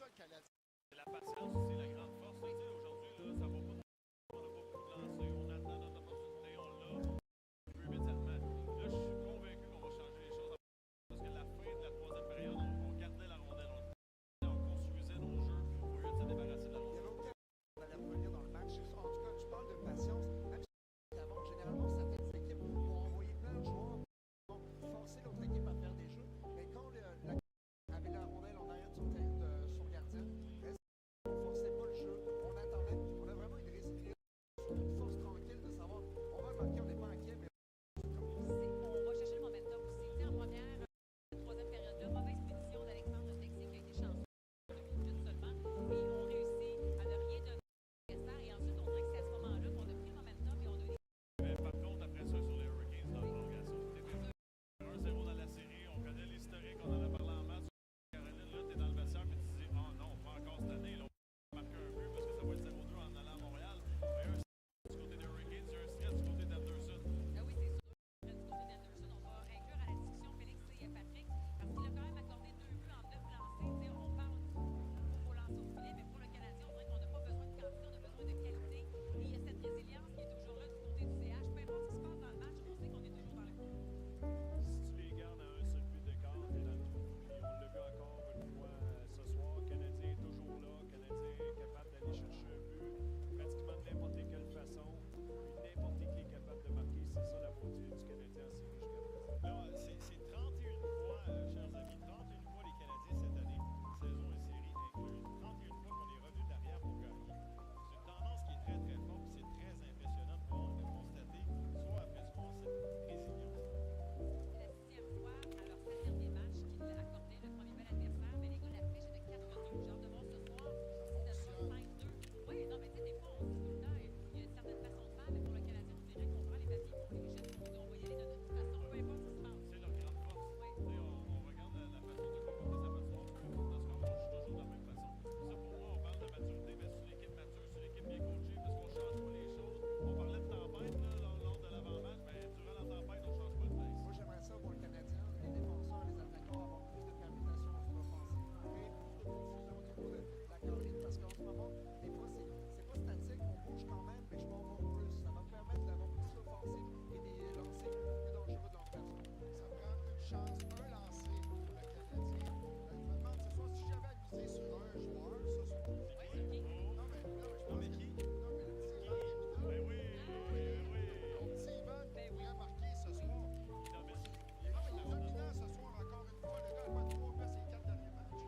ça le Canadien. La patience aussi, la grande force. Aujourd'hui, ça va pas. On n'a pas beaucoup de lancers. On attend notre opportunité. On l'a immédiatement. Là, je suis convaincu qu'on va changer les choses. Parce que la fin de la troisième période, on gardait la rondelle. On construisait nos jeux au lieu de se débarrasser de la rondelle. Il y avait aucun on allait revenir dans le match. En tout cas, tu parles de patience. Même si avant, généralement, certaines équipes vont envoyer plein de joueurs pour forcer l'autre équipe à faire des jeux. Mais quand la avait la rondelle en arrière de son gardien, on ne forçait pas le jeu. On attendait. On a vraiment une résilience, une force tranquille de savoir on va marquer, on n'est pas inquiet, mais on va chercher le momentum aussi. En première, troisième période-là, mauvaise position d'Alexandre Texier qui a été chanceux de minutes seulement. Et on réussit à ne rien donner à et ensuite, on dirait que c'est à ce moment-là qu'on a pris le momentum et on a eu Mais par contre, après ça, sur les Hurricanes, dans la prolongation, c'était 1-0 dans la série. On connaît l'historique, on en a parlé en masse. Caroline, là, t'es dans le vestiaire et tu te dis, oh non, pas encore cette année. Là, on va marquer un but parce que ça va être 0-2 en allant à Montréal. Mais un du côté des Hurricanes, il y a un stress du côté d'Anderson. Ah oui, c'est sûr. Du côté d'Anderson, on va inclure à la discussion Félix et Patrick parce qu'il a quand même accordé 2 buts en 9 lancés. On parle au lancer au filet, mais pour le Canadien, on dirait qu'on n'a pas besoin de quantité, on a besoin de qualité. Et il y a cette résilience qui est toujours là du côté du CH. Peu importe ce qui se passe dans le match, on sait qu'on est toujours dans le coup. Si tu les gardes à un seul but d'écart, t'es dans le trou. Puis on l'a vu encore une fois ce soir. Le Canadien est toujours là. Le Canadien est capable d'aller chercher un but pratiquement de n'importe quelle façon. Puis n'importe qui est capable de marquer. C'est ça la beauté du Canadien en série jusqu'à présent. Là, c'est 31 fois, chers amis, 31 fois les Canadiens cette année, saison et série inclus, 31 fois qu'on est revenu derrière pour gagner. C'est une tendance qui est très très forte, c'est très impressionnant de pouvoir le constater, soit après soir, cette résilience. C'est la 6e fois à leurs 7 derniers matchs qu'ils accordaient le premier bel adversaire. Mais les gars, la flèche est de 4-2. J'ai hâte de voir ce soir si ça sera 5-2. Oui, non, mais tu sais, des fois, on se dit tout le temps, il y a une certaine façon de faire, mais pour le Canadien, on dirait qu'on prend les papiers, on les jette, on dit on va y aller de notre façon, peu importe ce qui se passe. C'est leur grande force. Oui. On regarde la façon de comporter sa patinoire, peu importe le score, on joue toujours de la même façon. Ça, pour moi, on parle de maturité, mais c'est une équipe mature, c'est une équipe bien coachée, parce qu'on ne change pas les choses. On parlait de tempête là, lors de l'avant-match, mais durant la tempête, on ne change pas de pace. moi j'aimerais ça pour le Canadien, les défenseurs, les attaquants avoir plus de permutation sur l'offensive, créer plus de confusion au niveau de la Caroline, parce qu'en ce moment, des fois c'est pas statique, on bouge quand même, mais je vais en voir plus. Ça va me permettre d'avoir plus d'offensive et des lancers beaucoup plus dangereux de leur façon. Ça prend une chance, un lancer pour le Canadien. Je me demande ce soir si j'avais à miser sur un joueur ce soir. Non mais je pense mais qui? Non mais le petit Ivan Gamina. Ben oui, oui. Mon petit Ivan Ben oui. pourrait marquer ce soir. Il domine. Il est dominant ce soir encore une fois. Le gars a pas 3 buts ses 4 derniers matchs.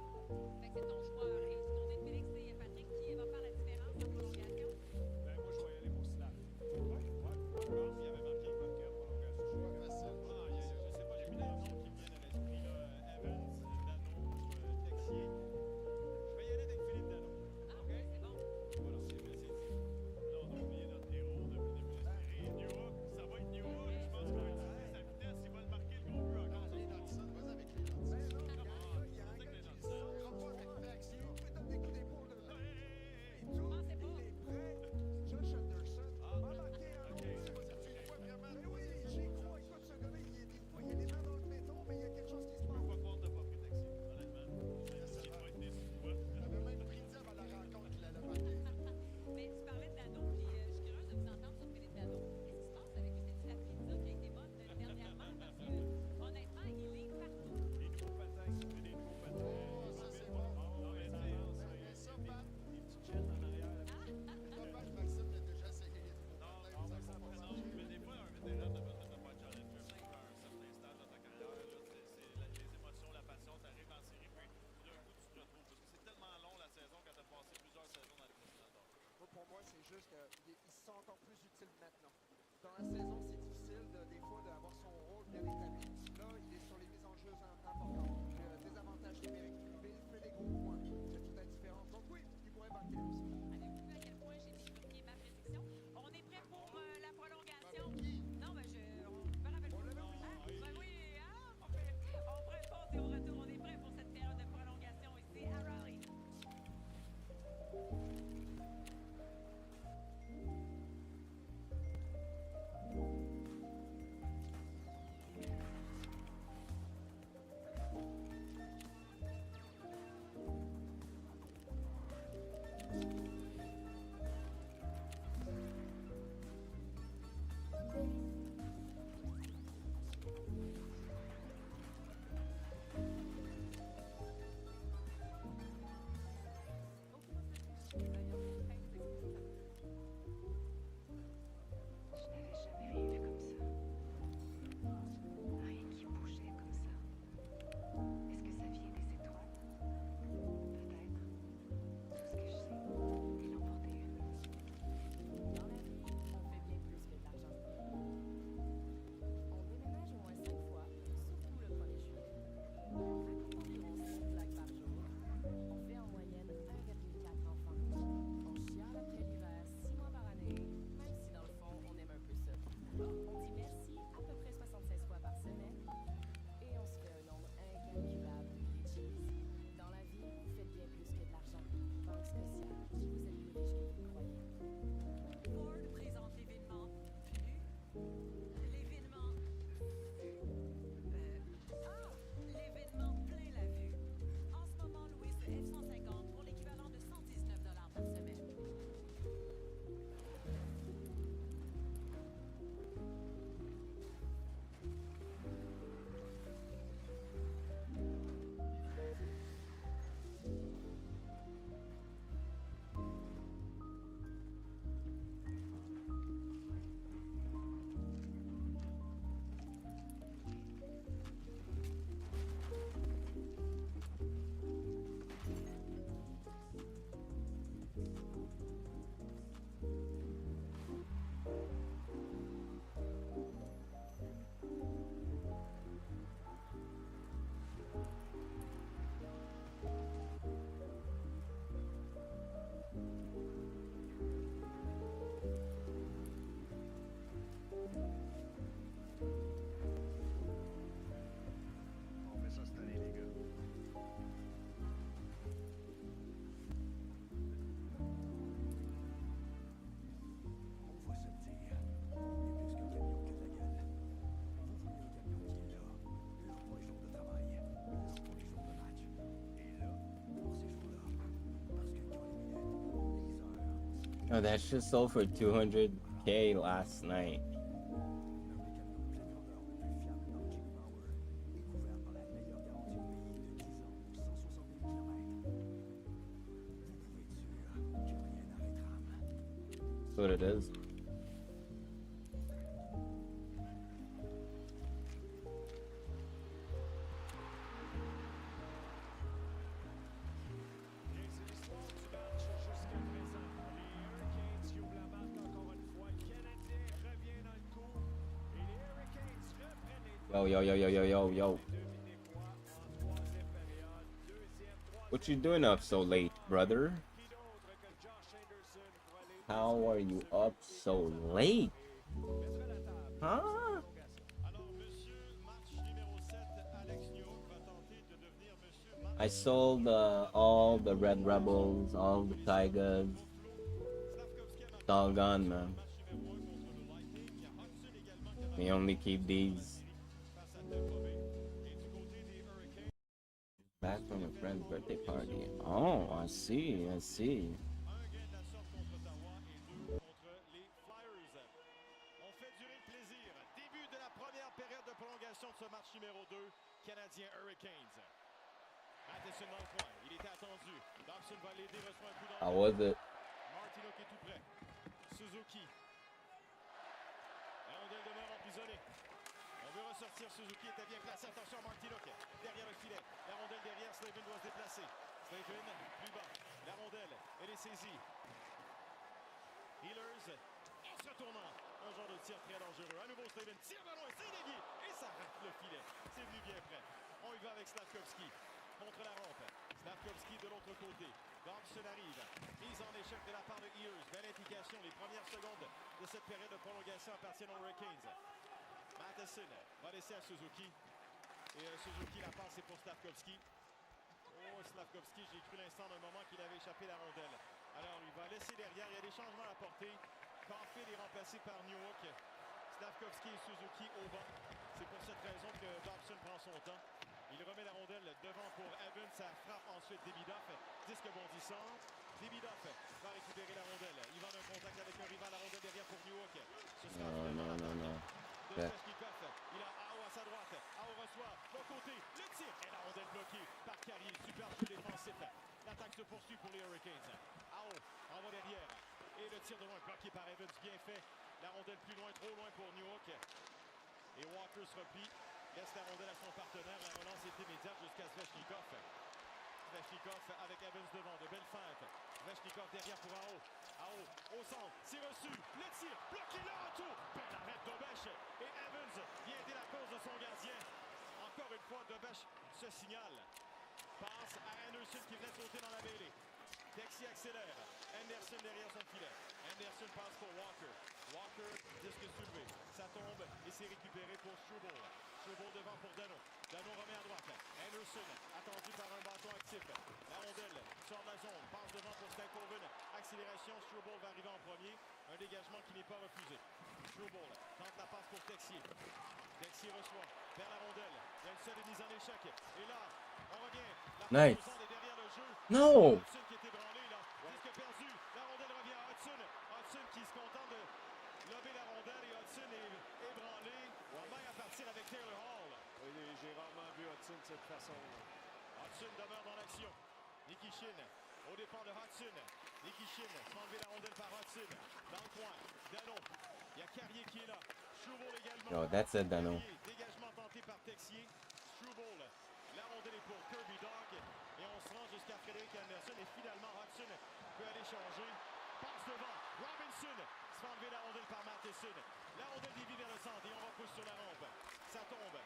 Fait que c'est ton joueur. Et du côté de Félix et Patrick, qui va faire la différence en prolongation? Ben moi, je vais y aller pour Slav. Ouais. Je pense qu'il avait marqué une bonne carte prolongation. Choix facile. Je sais pas, j'ai mis des noms qui me viennent à l'esprit, là. Evans, Dano, Texier. Je vais y aller avec Philippe Dano. Ah, OK, c'est bon. Voilà, c'est dit. Là, on a oublié notre héros depuis le début de la série. New Hook, ça va être New Hook. Je pense qu'il va utiliser sa vitesse. Il va le marquer le gros but encore ce Les soir. Dodson, vas-y avec les Dodson. Ah, Il y a un vas-y gars avec qui les ne Dodson. sortira pas avec traction. Il donne des coups d'épaule. Et tout, Pensez pas. il est prêt. Josh Anderson Ah, m'a marqué un ok. autre. Tu le vois vraiment. Mais oui, j'y crois. Écoute, ce gars-là, il a les mains dans le béton, mais il y a quelque chose qui se Je peux passe. pas croire que t'as pas pris Texier, honnêtement. Tu dois être déçu de toi. J'avais même prédit avant la rencontre qu'il allait marquer. Mais tu parlais de Dano, puis je suis curieuse de vous entendre sur Philippe Dano. Qu'est-ce qui se passe avec lui? C'est-tu la pizza qui a été bonne dernièrement? Parce que, honnêtement, il est partout. Des nouveaux patins, il fait des nouveaux patins. Oh, ça, c'est bon. Non, mais ça avance. Mais ça, Pat, Des petites chaînes en arrière. ça, Pat, Maxime l'a déjà essayé les nouveaux Non, patins, ça va pas non, marcher. mais des fois, un vétéran, t'as besoin de faire challenger un petit peu à un certain stade dans ta carrière. Là, c'est les émotions, la passion, t'arrives en série, puis tout d'un coup, tu te retrouves. Parce que c'est tellement long la saison quand t'as passé plusieurs saisons dans les nationale. Moi, pour moi, c'est juste qu'il se sent encore plus utile maintenant. Dans la saison, c'est difficile des fois d'avoir son rôle bien établi. Là, il est sur les mises en jeu importantes. Désavantage numérique, il fait des gros points. C'est toute la différence. Donc oui, il pourrait marquer lui aussi. Avez-vous vu à quel point j'ai décrié ma prédiction? On est prêt pour la prolongation? Qui? Non, mais je me rappelle On pas. l'avait oublié. Ah, ben oui, on prend pause et au retour, on est prêt pour cette période de prolongation ici à Raleigh. Oh, that shit sold for 200K last night. That's what it is. Et c'est l'histoire du match jusqu'à présent. Les Hurricanes qui ouvrent la marque encore une fois. Le Canadien revient dans le coup. Et les Hurricanes reprennent les Yo, yo, yo, yo, yo, yo, yo. deux Québécois en troisième période. Deuxième, What you troisième doing up période. so late, brother? Qui d'autre que Josh Anderson pour aller How are you celui up qui so est capable late? de mettre la table Huh? pour cette prolongation. Alors, monsieur, match numéro 7, Alex Newhook va tenter de devenir monsieur Marc I sold all the Red Rebels, all the Tigers. Slavkovski a It's all marqué gone, sur le man. match numéro 1 contre le Lightning. Hudson également qui a We marqué only keep these. face à Tampa Bay. Et du côté des Hurricanes, Back from a friend's birthday party. Oh, I see, I see. un gain de la sorte contre Ottawa et deux contre les Flyers. On fait durer le plaisir. Début de la première période de prolongation de ce match numéro 2, Canadien Hurricanes. Matheson dans le coin, il était attendu. Dobson va l'aider, reçoit un coup dans How le was it? Martinook est tout près. Suzuki. La rondelle demeure emprisonnée. On veut ressortir. Suzuki était bien placé. Attention à Martinook. Derrière le filet. La rondelle derrière. Slavin doit se déplacer. Slavin plus bas. La rondelle. Elle est saisie. Healers. En se retournant. Un genre de tir très dangereux. À nouveau Slavin. Tire ballon. C'est dégué. Et ça rate le filet. C'est venu bien près. On y va avec Slavkovski. Contre la rampe. Slavkovski de l'autre côté. Dobson arrive. Mise en échec de la part de Ears. Belle indication. Les premières secondes de cette période de prolongation appartiennent aux Hurricanes. Matheson va laisser à Suzuki. Et Suzuki, la passe est pour Slavkovski. Oh, Slavkovski, j'ai cru l'instant d'un moment qu'il avait échappé la rondelle. Alors, il va laisser derrière. Il y a des changements à apporter. Caulfield est remplacé par Newhook. Slavkovski et Suzuki au banc. C'est pour cette raison que Dobson prend son temps. Il remet la rondelle devant pour Evans. Ça frappe ensuite Davidoff. Disque bondissant. Davidoff va récupérer la rondelle. Il va d'un contact avec un rival. La rondelle derrière pour Newhook. Ce sera No. de Svechnikov. Il a Ao à sa droite. Ao reçoit de côté. Le tir. Et la rondelle bloquée par Carrier. Super jeu défensif. L'attaque se poursuit pour les Hurricanes. Ao envoie derrière. Et le tir de loin bloqué par Evans. Bien fait. La rondelle plus loin, trop loin pour Newhook. Et Walker se replie. Laisse la rondelle à son partenaire. La relance est immédiate jusqu'à Svechnikov. Svechnikov avec Evans devant. De belles feintes. Svechnikov derrière pour Ao. Ao au centre. C'est reçu. Le tir. Bloqué le retour. Belle arrête Dobech. Et Evans vient aider la cause de son gardien. Encore une fois, Dobech se signale. Passe à Anderson qui venait de sauter dans la mêlée. Texier accélère. Anderson derrière son filet. Anderson passe pour Walker. Walker, disque soulevé. Ça tombe et c'est récupéré pour Struble. Struble devant pour Dano. Dano remet à droite. Anderson, attendu par un bâton actif. La rondelle sort de la zone. Passe devant pour Stankoven. Accélération. Struble va arriver en premier. Un dégagement qui n'est pas refusé. Struble tente la passe pour Texier. Texier reçoit vers la rondelle. Il y a une seule mise en échec. Et là, on revient. La Nice. passe est derrière le jeu. No! Hudson qui est ébranlé là. Disque perdu. La rondelle revient à Hudson. Hudson qui se contente de lober la rondelle et Hudson est ébranlé. On va à partir avec Taylor Hall. Oui, j'ai rarement vu Hudson de cette façon. Hudson demeure dans l'action. Nikishin au départ de Hudson. Nikishin se fait enlever la rondelle par Hudson. Dans le coin. Dano. Il y a Carrier qui est là. Struble également. Yo, that's it, Dano. Carrier, dégagement tenté par Texier. Struble. La rondelle est pour Kirby Dog. Et on se rend jusqu'à Frédéric Anderson. Et finalement, Hudson peut aller changer. Passe devant. Robinson se fait enlever la rondelle par Matheson. La rondelle dévie vers le centre et on repousse sur la rampe. Ça tombe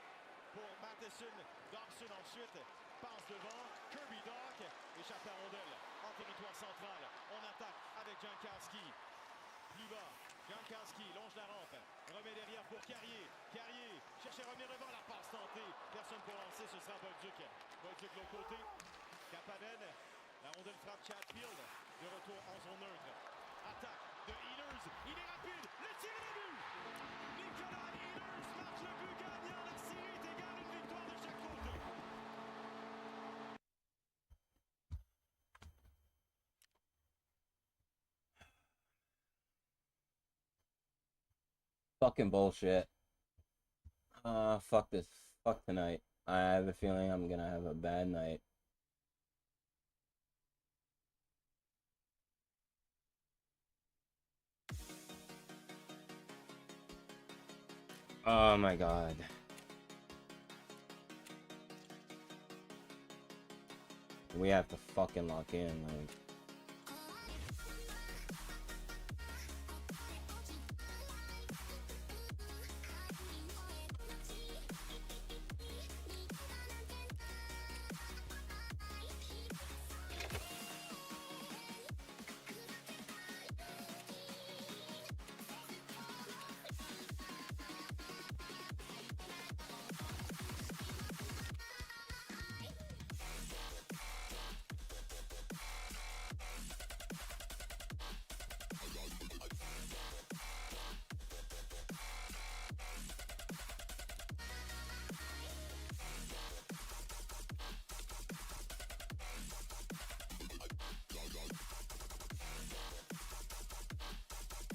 pour Matheson. Dobson ensuite passe devant. Kirby Dog échappe la rondelle en territoire central. On attaque avec Jankowski. Plus bas. Jankowski longe la rampe. Remet derrière pour Carrier. Carrier cherche à revenir devant. La passe tentée. Personne pour lancer. Ce sera Bolduc. Bolduc de l'autre côté. Kapanen. La rondelle frappe Chatfield. De retour en zone neutre. Attaque de Healers. Il est rapide. Le tir est le but. Nicolas Healers marque le but gagnant. La série est égale. Une victoire de chaque côté. Fucking bullshit. Fuck this. Fuck tonight. I have a feeling I'm gonna have a bad night. Oh my god. We have to fucking lock in, like.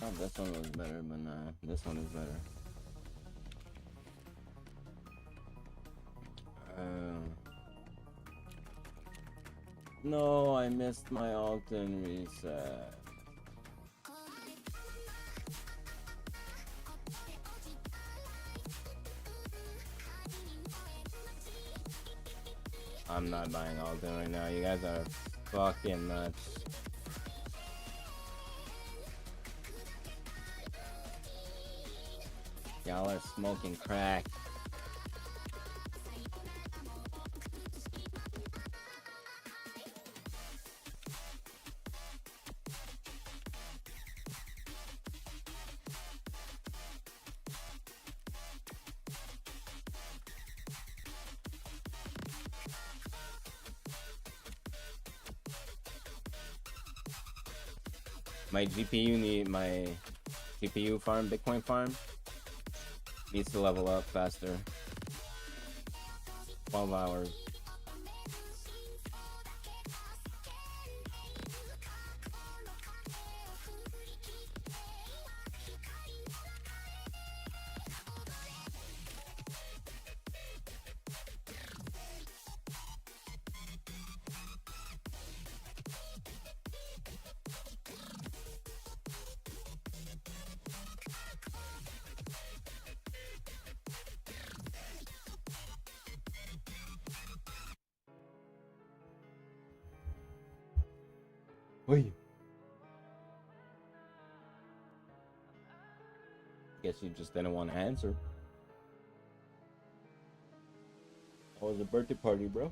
Oh, this one was better, but nah, this one is better. No, I missed my Alton reset. I'm not buying Alton right now. You guys are fucking nuts. Y'all are smoking crack. My GPU farm, Bitcoin farm, needs to level up faster. 12 hours. Wait. Guess you just didn't want to answer. How was the birthday party, bro?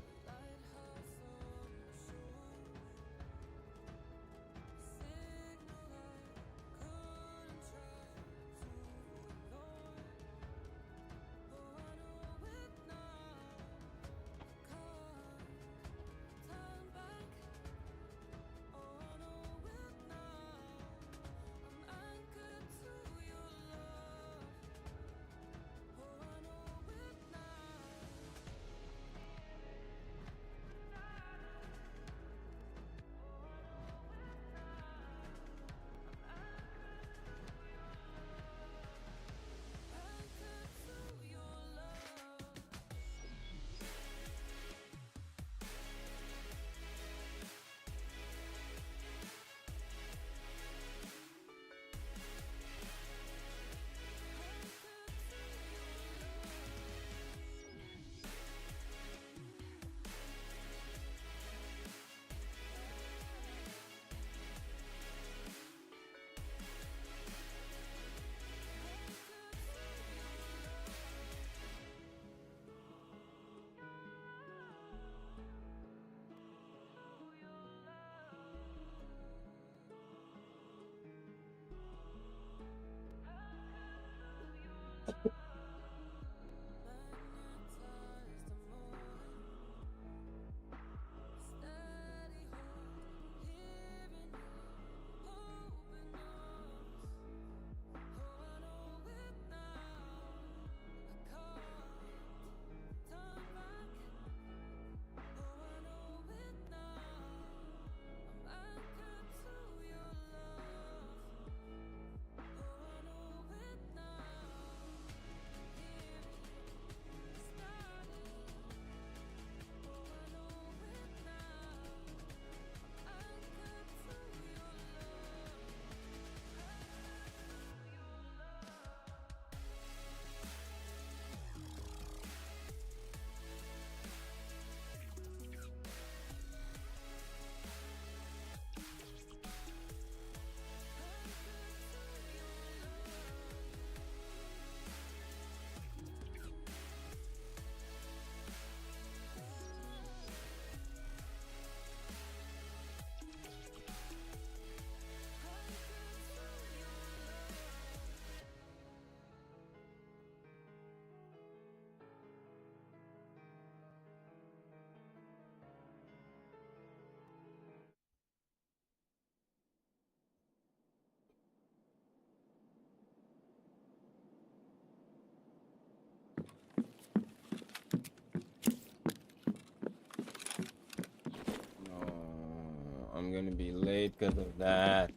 late because of that.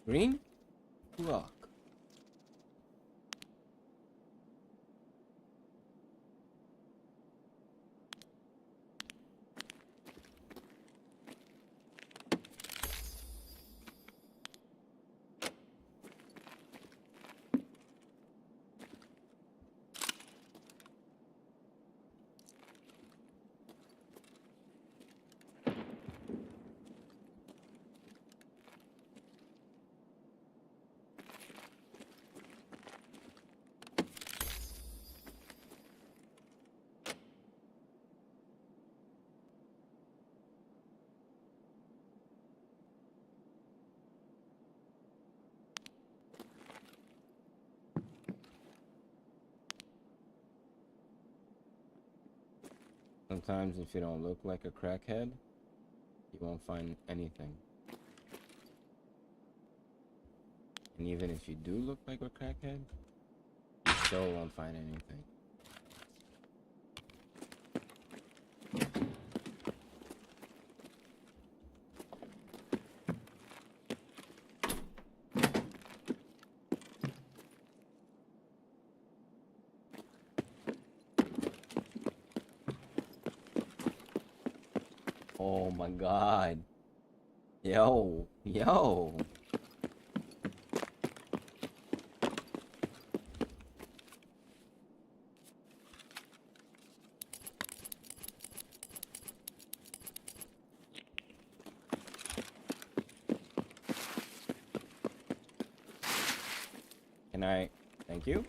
Green rock. Sometimes if you don't look like a crackhead, you won't find anything. And even if you do look like a crackhead, you still won't find anything. Oh my god. Yo. Can I? Thank you.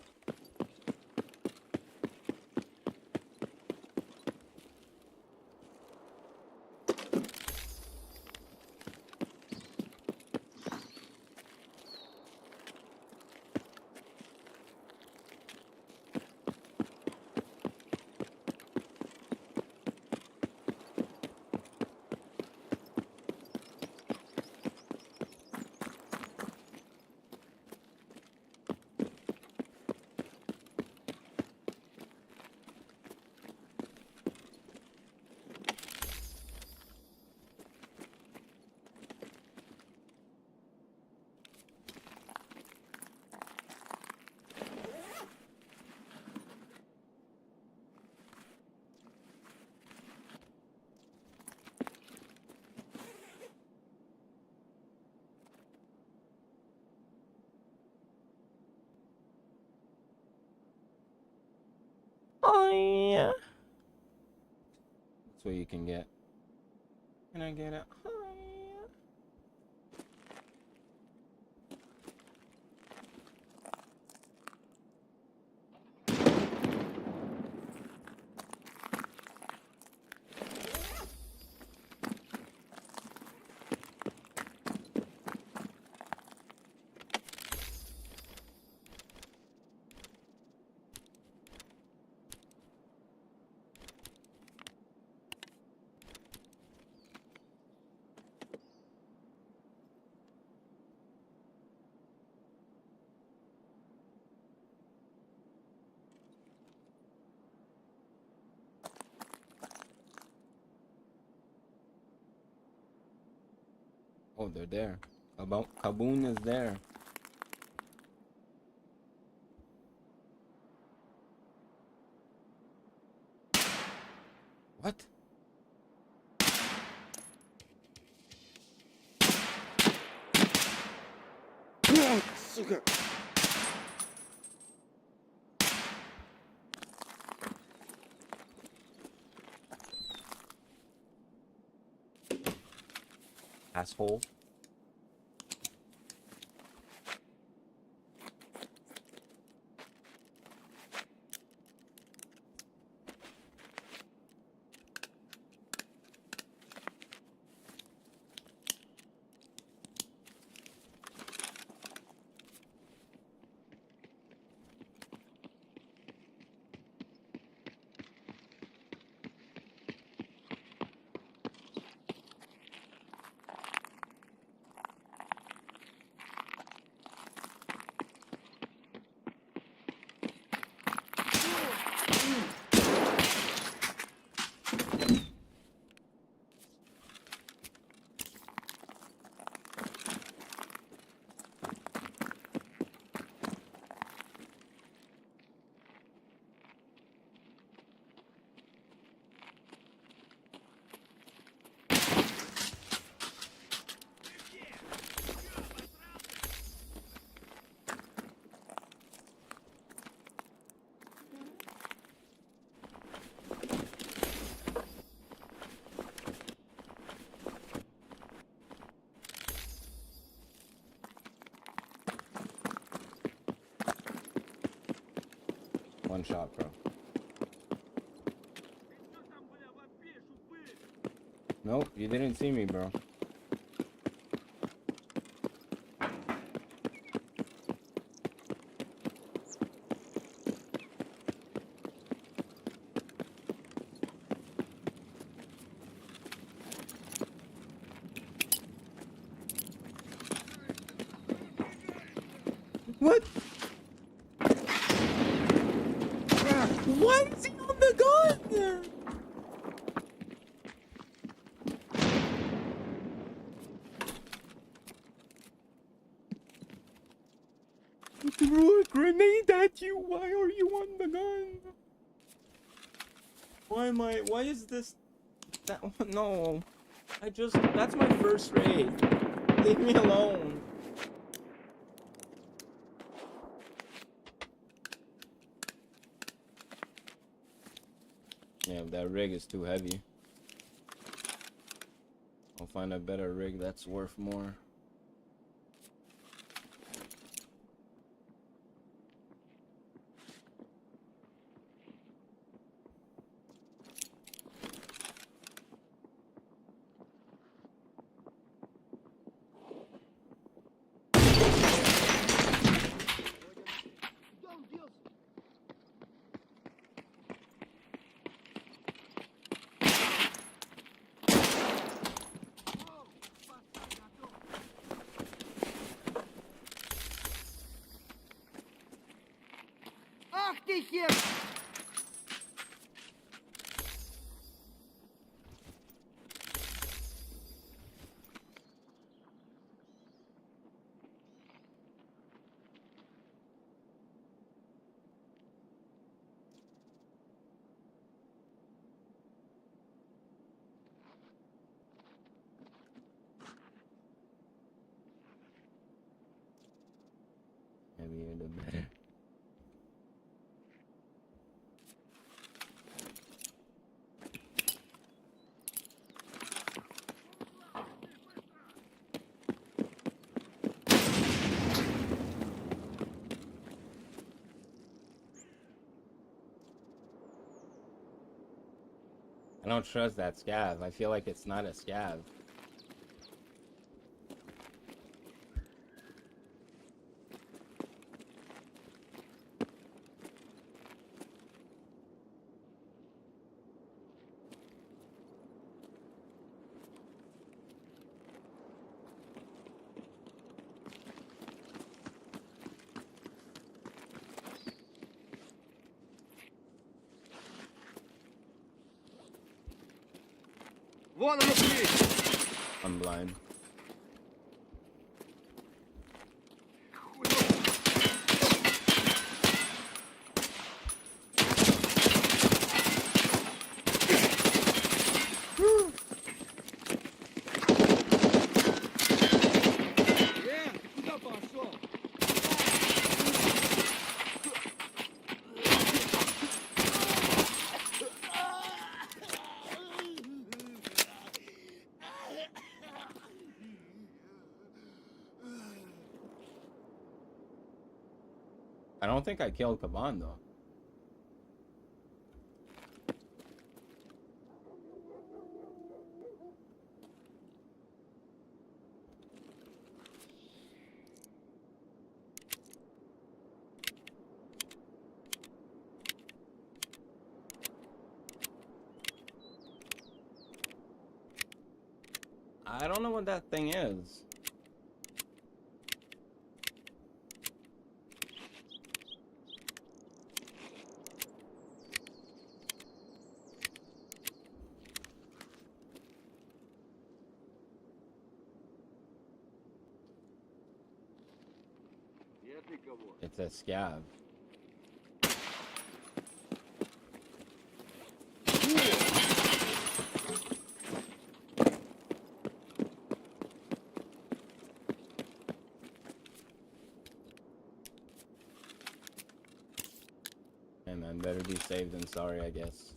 Oh yeah. That's what you can get. Can I get it? Oh yeah. Oh, they're there. Kaboom is there. What? Сука! Asshole. One shot, bro. Nope, you didn't see me, bro. What? Why is he on the gun? He threw a grenade at you. Why are you on the gun? Why is this? That one? No. That's my first raid. Leave me alone. Yeah, that rig is too heavy. I'll find a better rig that's worth more. Ach dich jetzt! Heavier the better. I don't trust that scav. I feel like it's not a scav. Вон оно есть! I'm blind. Ты куда пошел? I don't think I killed Kaban though. I don't know what that thing is. It's a scab. Hey man, better be safe than sorry, I guess.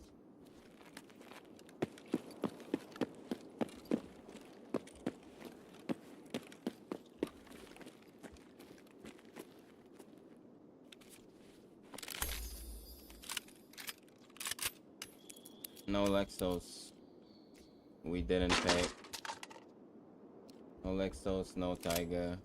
No Lexos. We didn't pay. No Lexos, no Tiger.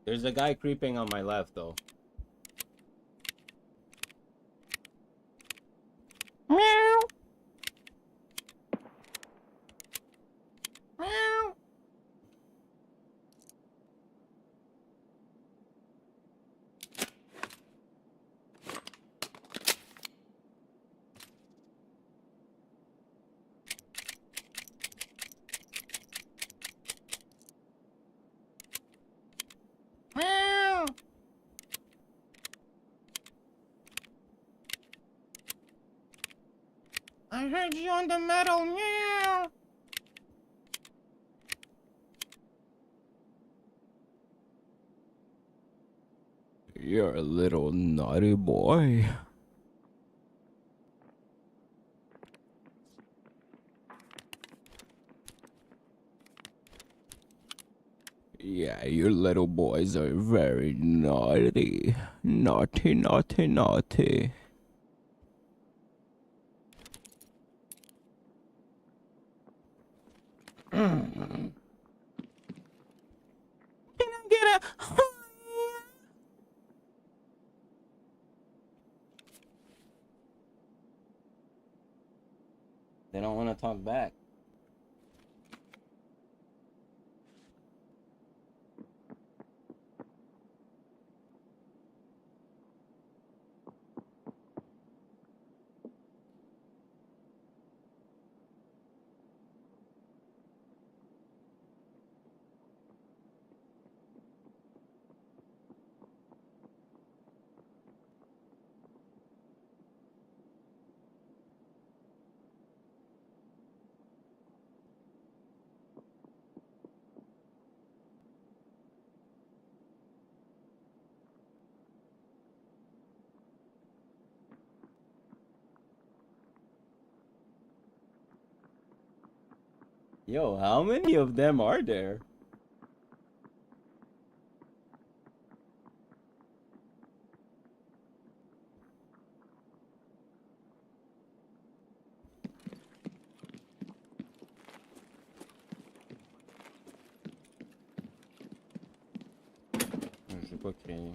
There's a guy creeping on my left, though. Meow. Meow. Meow. I heard you on the metal. Meow. You're a little naughty boy. Yeah, you little boys are very naughty. Naughty, naughty, naughty. Can I get a... They don't want to talk back. Yo, how many of them are there? Je vais pas créer.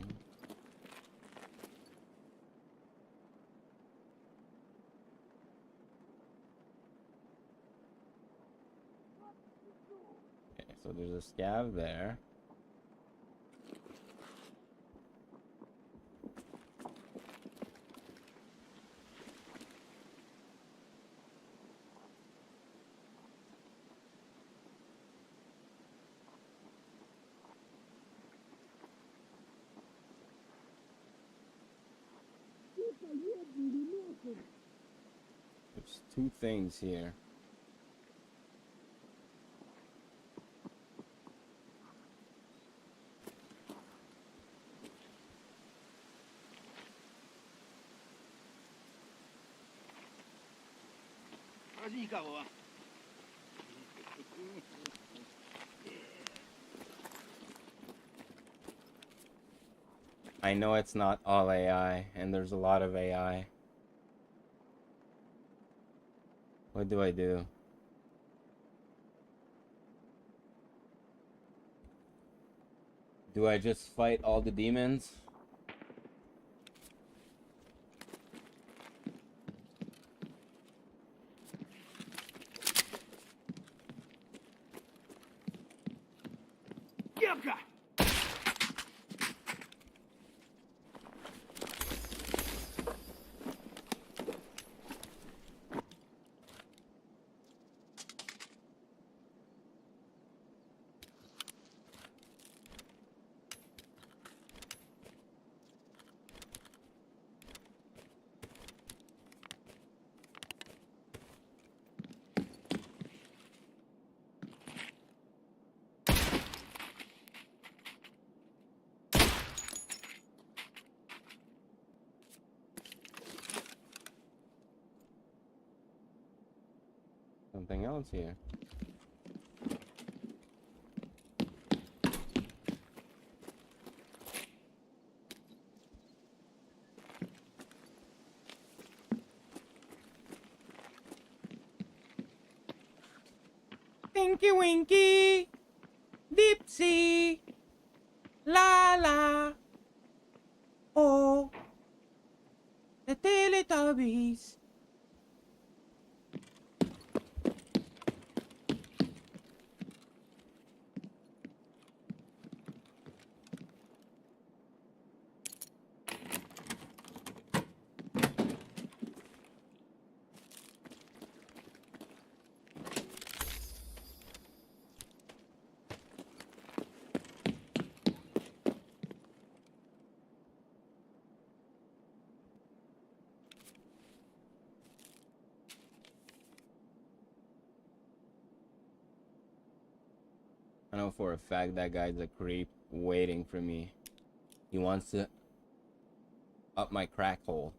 Okay, so there's a scav there. There's two things here. Vas-y, Caro. Hein. I know it's not all AI, and there's a lot of AI. What do I do? Do I just fight all the demons? Кепка! Something else here. Tinky Winky, Dipsy, La La, oh, the Teletubbies. I know for a fact that guy's a creep waiting for me. He wants to up my crack hole.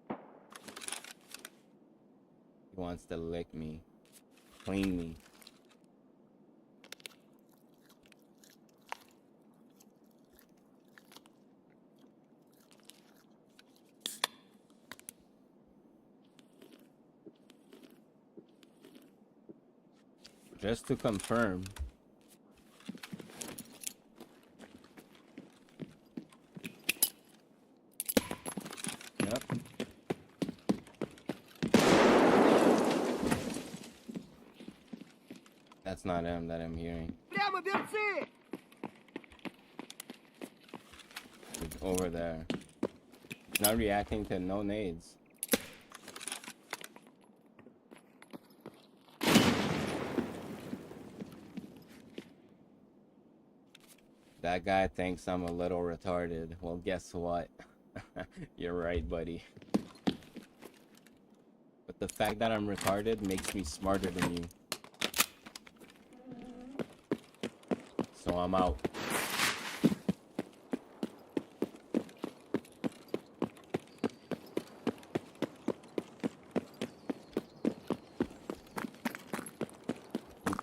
He wants to lick me, clean me. Just to confirm. Yep. That's not him that I'm hearing. Прямо берцы! He's over there. Not reacting to no nades. That guy thinks I'm a little retarded. Well, guess what? You're right, buddy. But the fact that I'm retarded makes me smarter than you. So I'm out.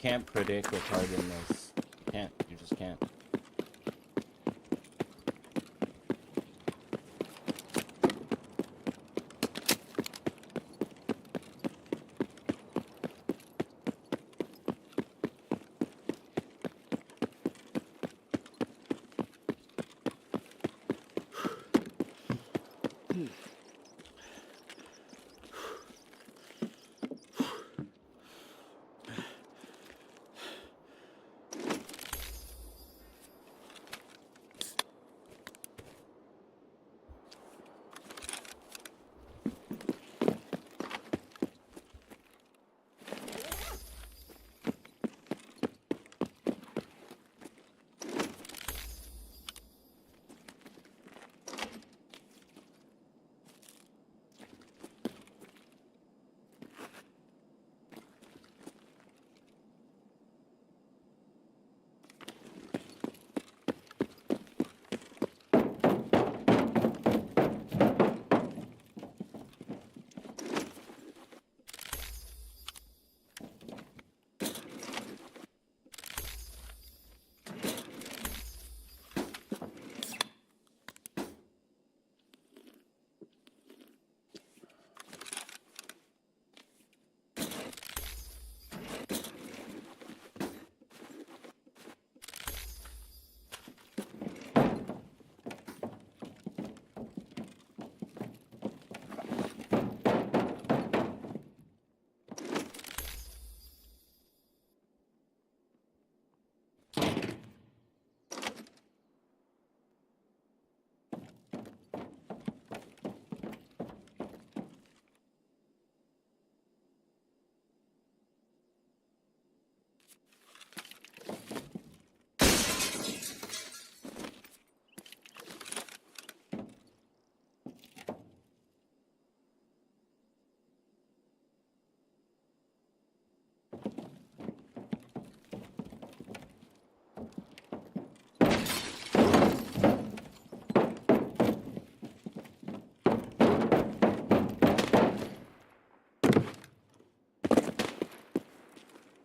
can't predict retardedness. You can't. You just can't.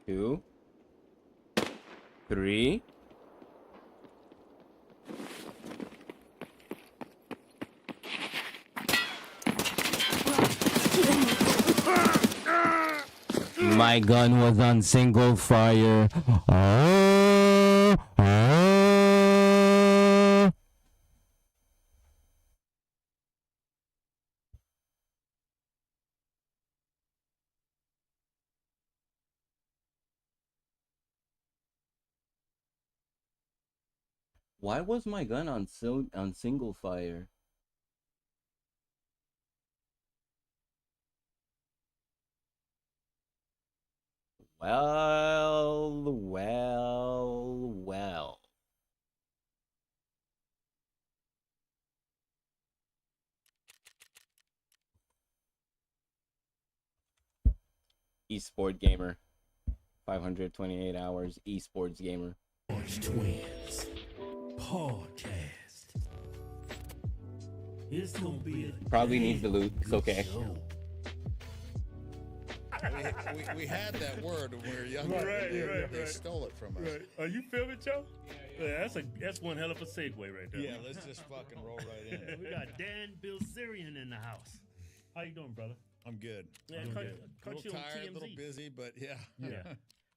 Two, three. My gun was on single fire. Why was my gun on single fire? Well. Esport gamer. 528 hours. Esports gamer. Orange Twins podcast. It's gonna be a Probably needs the loot. It's okay. show. We had that word when we were younger. Right, They stole it from us. Right. Are you filming, Joe? Yeah, that's one hell of a segue right there. Yeah, let's just fucking roll right in. We got Dan Bilzerian in the house. How you doing, brother? I'm good. Yeah, I'm caught- good. caught A little you on tired, a little TMZ. busy, but yeah. Yeah.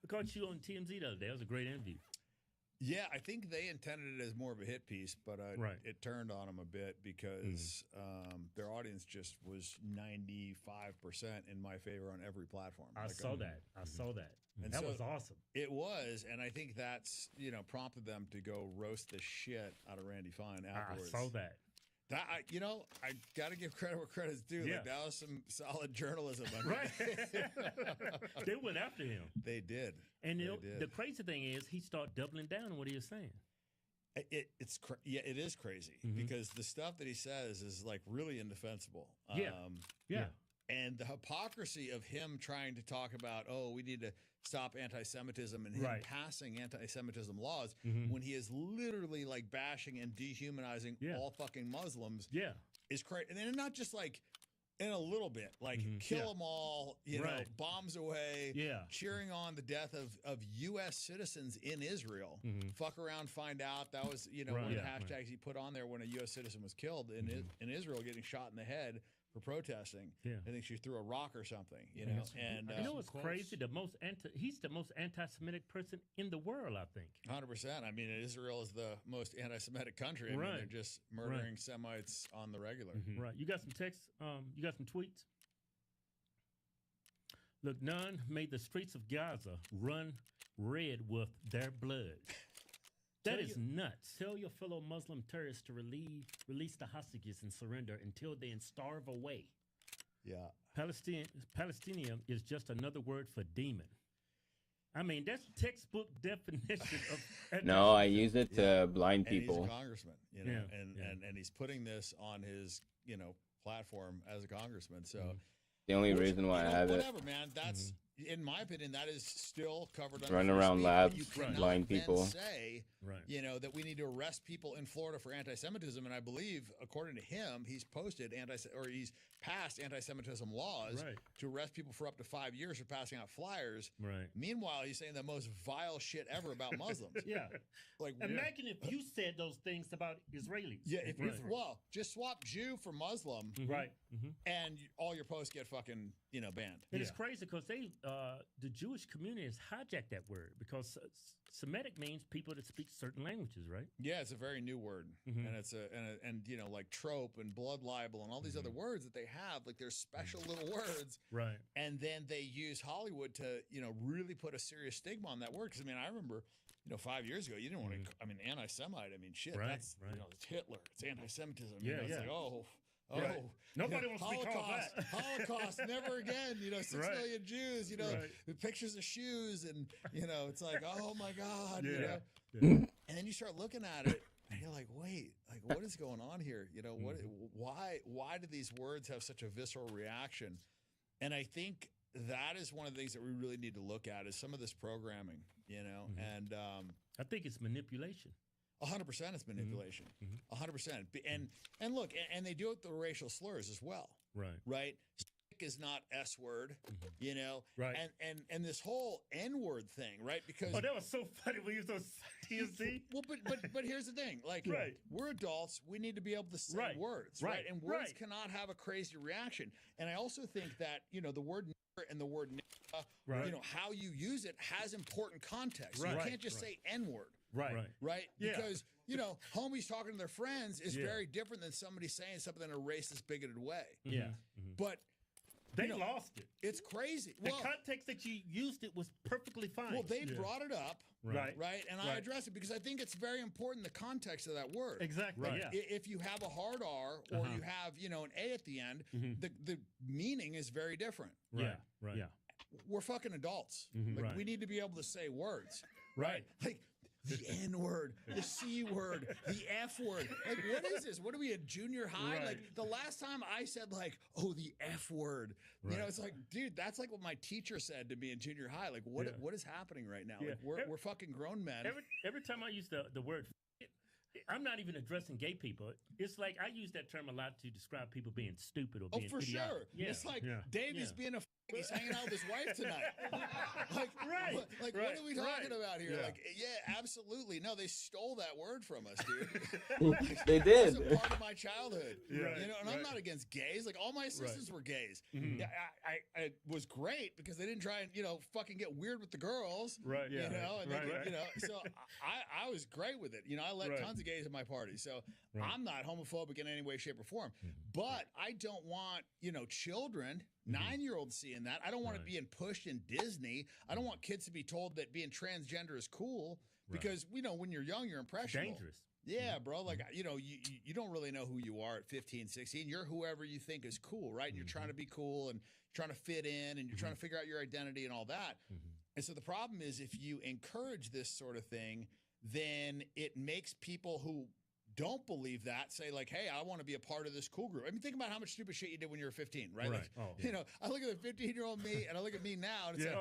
I caught you on TMZ the other day. That was a great interview. Yeah, I think they intended it as more of a hit piece, but Right. it turned on them a bit because their audience just was 95% in my favor on every platform. I saw that. I saw that. And that so- was awesome. It was, and I think that's prompted them to go roast the shit out of Randy Fine I afterwards. saw that. That I got to give credit where credit's due. Yeah. Like that was some solid journalism. I mean, Right. They went after him. They did. And They you know, did. the crazy thing is he started doubling down on what he was saying. It is crazy because the stuff that he says is like really indefensible. Yeah. Yeah. And the hypocrisy of him trying to talk about, we need to stop anti-Semitism and him Right. passing anti-Semitism laws when he is literally like bashing and dehumanizing Yeah. all fucking Muslims Yeah. is crazy. And then not just like In a little bit, like kill them all, you know, bombs away, cheering on the death of U.S. citizens in Israel. Fuck around, find out. That was, you know, one of the hashtags he put on there when a U.S. citizen was killed in Israel, getting shot in the head for protesting. I think she threw a rock or something, you know. And you know what's crazy? He's the most anti-Semitic person in the world, I think. 100%. I mean, Israel is the most anti-Semitic country. I mean, they're just murdering Semites on the regular. Right. You got some texts? You got some tweets? Look, none made the streets of Gaza run red with their blood. That is nuts. Tell your fellow Muslim terrorists to release the hostages and surrender until they starve away. Yeah. Palestinian is just another word for demon. I mean, that's textbook definition of... No, I use it to blind and people. He's a congressman, you know, and he's putting this on his, you know, platform as a congressman. So the only reason why I have whatever, man, that's, in my opinion, that is still covered under run free around speech, labs, but you cannot blind then people. say, you know, that we need to arrest people in Florida for anti-Semitism, and I believe, according to him, he's he's passed anti-Semitism laws to arrest people for up to 5 years for passing out flyers. Meanwhile, he's saying the most vile shit ever about Muslims. Like, imagine if you said those things about Israelis. Well, just swap Jew for Muslim, and all your posts get fucking, you know, banned. And it's crazy because the Jewish community has hijacked that word, because Semitic means people that speak certain languages, right? Yeah, it's a very new word, and it's and you know, like trope and blood libel and all these other words that they have, like they're special little words, and then they use Hollywood to, you know, really put a serious stigma on that word. Because I mean, I remember, you know, 5 years ago, you didn't want to. I mean, anti-Semite. I mean, shit. That's you know, it's Hitler. It's anti-Semitism. You know, it's like, nobody wants to be called that. Holocaust, never again. You know, 6 million Jews. You know, the pictures of shoes, and you know, it's like, oh my God. You know, and then you start looking at it, and you're like, wait, like what is going on here? You know, why do these words have such a visceral reaction? And I think that is one of the things that we really need to look at is some of this programming. You know, and I think it's manipulation. 100% it's manipulation. 100%. And look, and they do it with the racial slurs as well. Right? Sick is not S word, you know? And this whole N word thing, right? Because that was so funny when you said TSC. Well, but here's the thing. Like, we're adults, we need to be able to say words, right? And words cannot have a crazy reaction. And I also think that, you know, the word and the word you know, how you use it has important context. You can't just say N word. Right? Because, you know, homies talking to their friends is very different than somebody saying something in a racist, bigoted way. But they lost it. It's crazy. The context that you used it was perfectly fine. Well, they brought it up, right? And I addressed it because I think it's very important, the context of that word. Exactly. If you have a hard R or you have, you know, an A at the end, the meaning is very different. We're fucking adults. Like, we need to be able to say words. Like, the N word, the C word, the F word. Like, what is this? What are we, at junior high? Like, the last time I said, like, oh, the F word, you know, it's like, dude, that's like what my teacher said to me in junior high. Like, what is happening right now? Like, we're fucking grown men. Every time I use the word, I'm not even addressing gay people. It's like I use that term a lot to describe people being stupid or being for idiotic. Sure. It's like Davey's being a he's hanging out with his wife tonight. Like, what are we talking about here? Like, yeah, absolutely. No, they stole that word from us, dude. They did. It's a part of my childhood. You know, and I'm not against gays. Like, all my sisters were gays. Yeah, I was great because they didn't try and, you know, fucking get weird with the girls. You know, and you know, so I was great with it. You know, I let tons of gays at my party. So I'm not homophobic in any way, shape, or form. But I don't want, you know, children, 9-year-olds seeing that. I don't want it being pushed in Disney. I don't want kids to be told that being transgender is cool because, you know, when you're young, you're impressionable. Dangerous. Yeah, bro. Like, you know, you don't really know who you are at 15, 16. You're whoever you think is cool, right? And you're trying to be cool and trying to fit in and you're trying to figure out your identity and all that. And so the problem is if you encourage this sort of thing, then it makes people who don't believe that say like, hey, I want to be a part of this cool group. I mean, think about how much stupid shit you did when you were 15, right? Like, you know, I look at the 15-year-old me and I look at me now and it's like,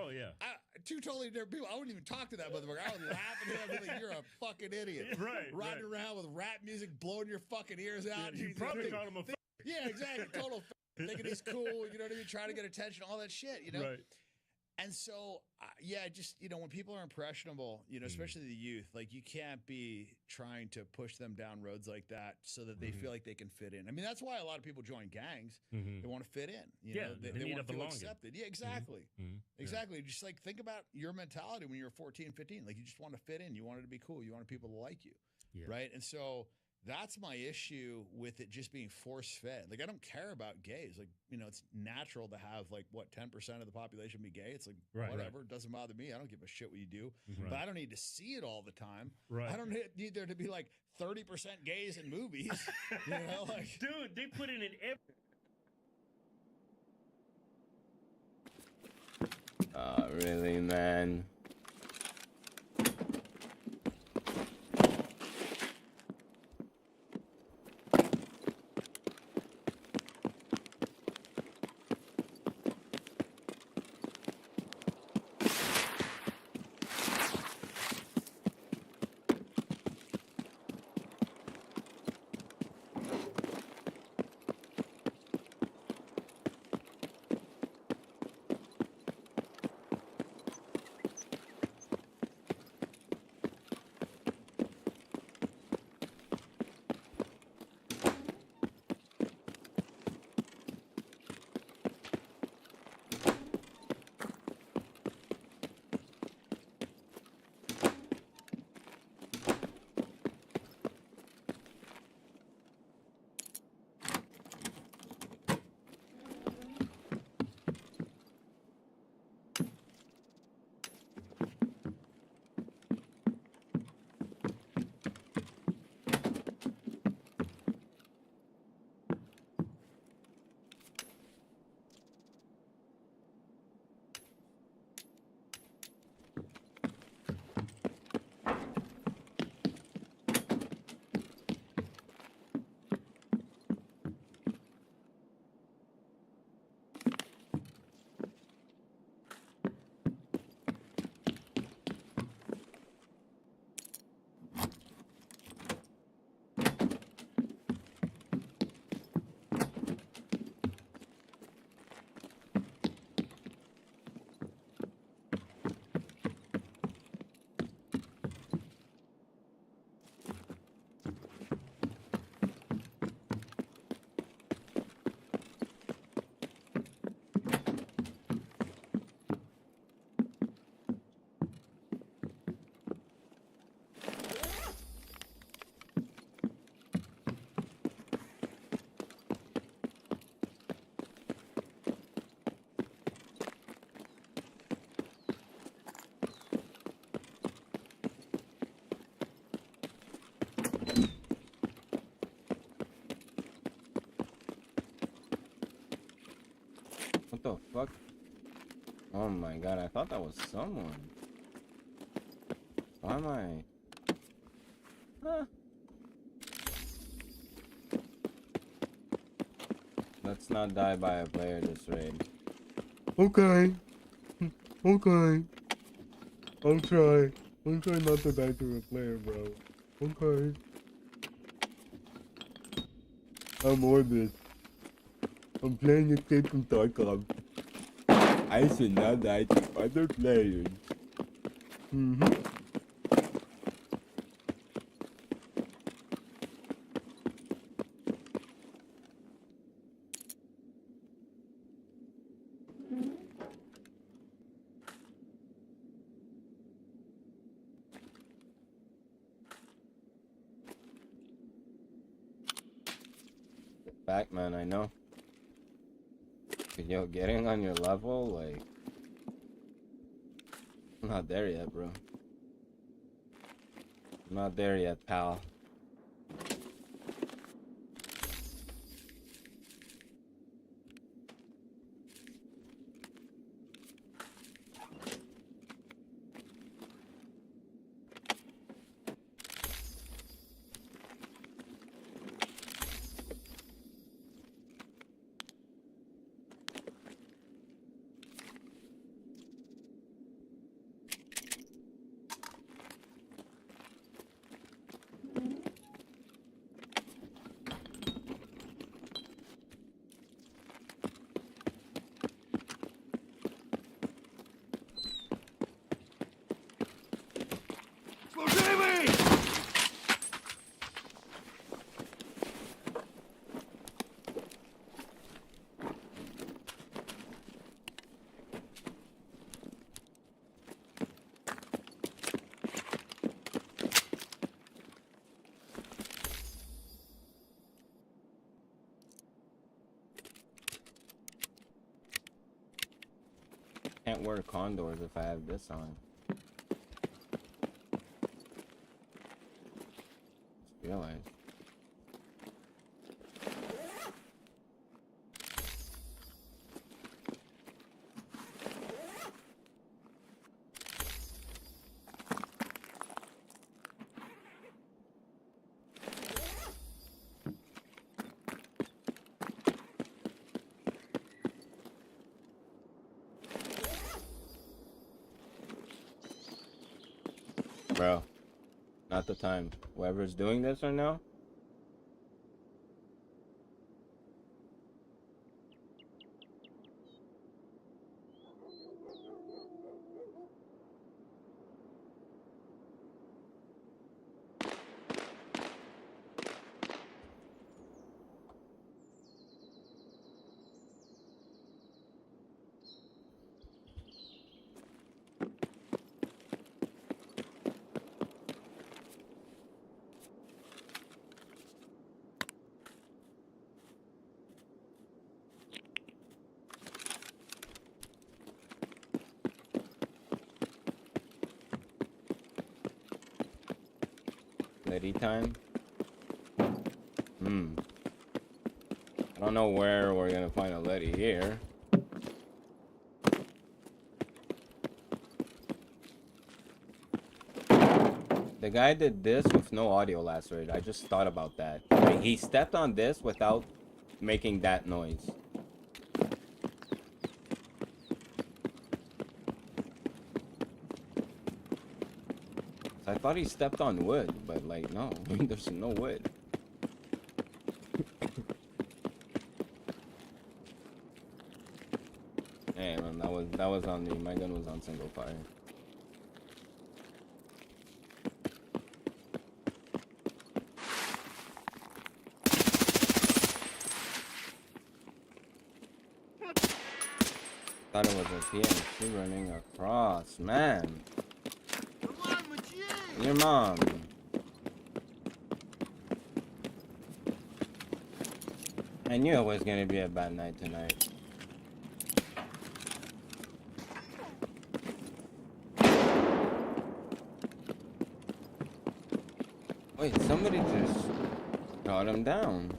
two totally different people. I wouldn't even talk to that motherfucker. I would laugh at him and be like, you're a fucking idiot. Riding around with rap music, blowing your fucking ears out. You probably called him a yeah, exactly. Total thinking he's cool, you know what I mean? Trying to get attention, all that shit, you know? Right. And so, yeah, just, you know, when people are impressionable, you know, especially the youth, like you can't be trying to push them down roads like that so that they feel like they can fit in. I mean, that's why a lot of people join gangs. They want to fit in. You know, they they need want a to feel belonging. accepted. Yeah, exactly. Exactly. Just like think about your mentality when you were 14, 15. Like you just want to fit in. You wanted to be cool. You wanted people to like you. Yeah. Right. And so that's my issue with it just being force fed. Like I don't care about gays. Like, you know, it's natural to have like what 10% of the population be gay. It's like whatever. It doesn't bother me. I don't give a shit what you do. But I don't need to see it all the time. Right. I don't need there to be like 30% gays in movies. You know, like Dude, they put it in every. Really, man. What the fuck? Oh my god, I thought that was someone. Why am I? Huh? Let's not die by a player this raid. Okay. Okay. I'll try. I'll try not to die to a player, bro. Okay. I'm Orbit. I'm playing Escape from Tarkov. I should not die to other players. Back, man, I know. Yo, getting on your level, like, I'm not there yet, bro. I'm not there yet, pal. can't wear condors if I have this on. Just realized. Bro, not the time. Whoever's doing this right now. Lady time. I don't know where we're gonna find a lady here. The guy did this with no audio last raid. I just thought about that. Like, he stepped on this without making that noise. I thought he stepped on wood, but like no, there's no wood. Hey man, that was on me. My gun was on single fire. Thought it was a PMC running across, man. Your mom. I knew it was gonna be a bad night tonight. Wait, somebody just got him down.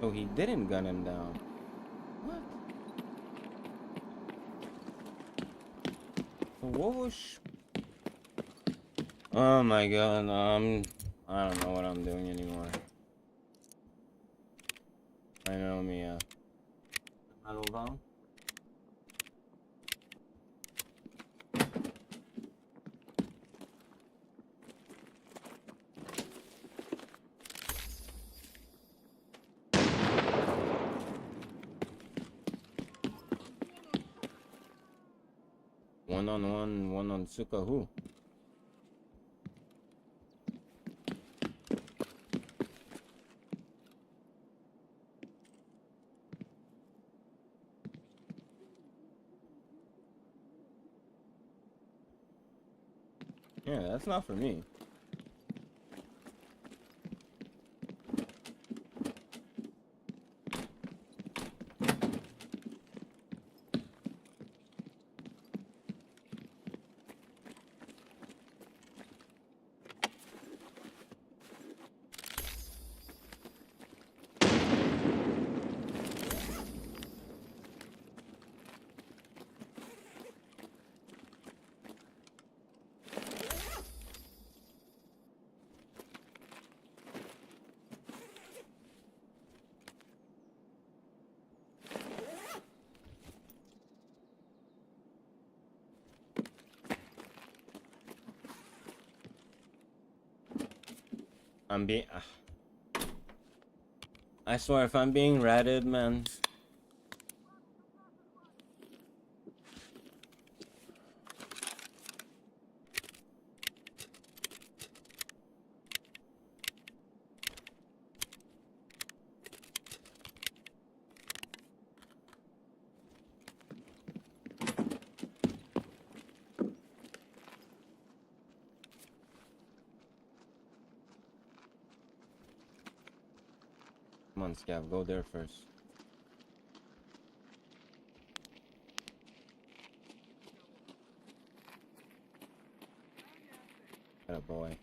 Oh, he didn't gun him down. What? So what was? Oh my god, I don't know what I'm doing anymore. I know me, metal bomb. One on Suka who? Yeah, that's not for me. I'm being. I swear, if I'm being ratted, man. Come on, Scav, go there first. Atta boy.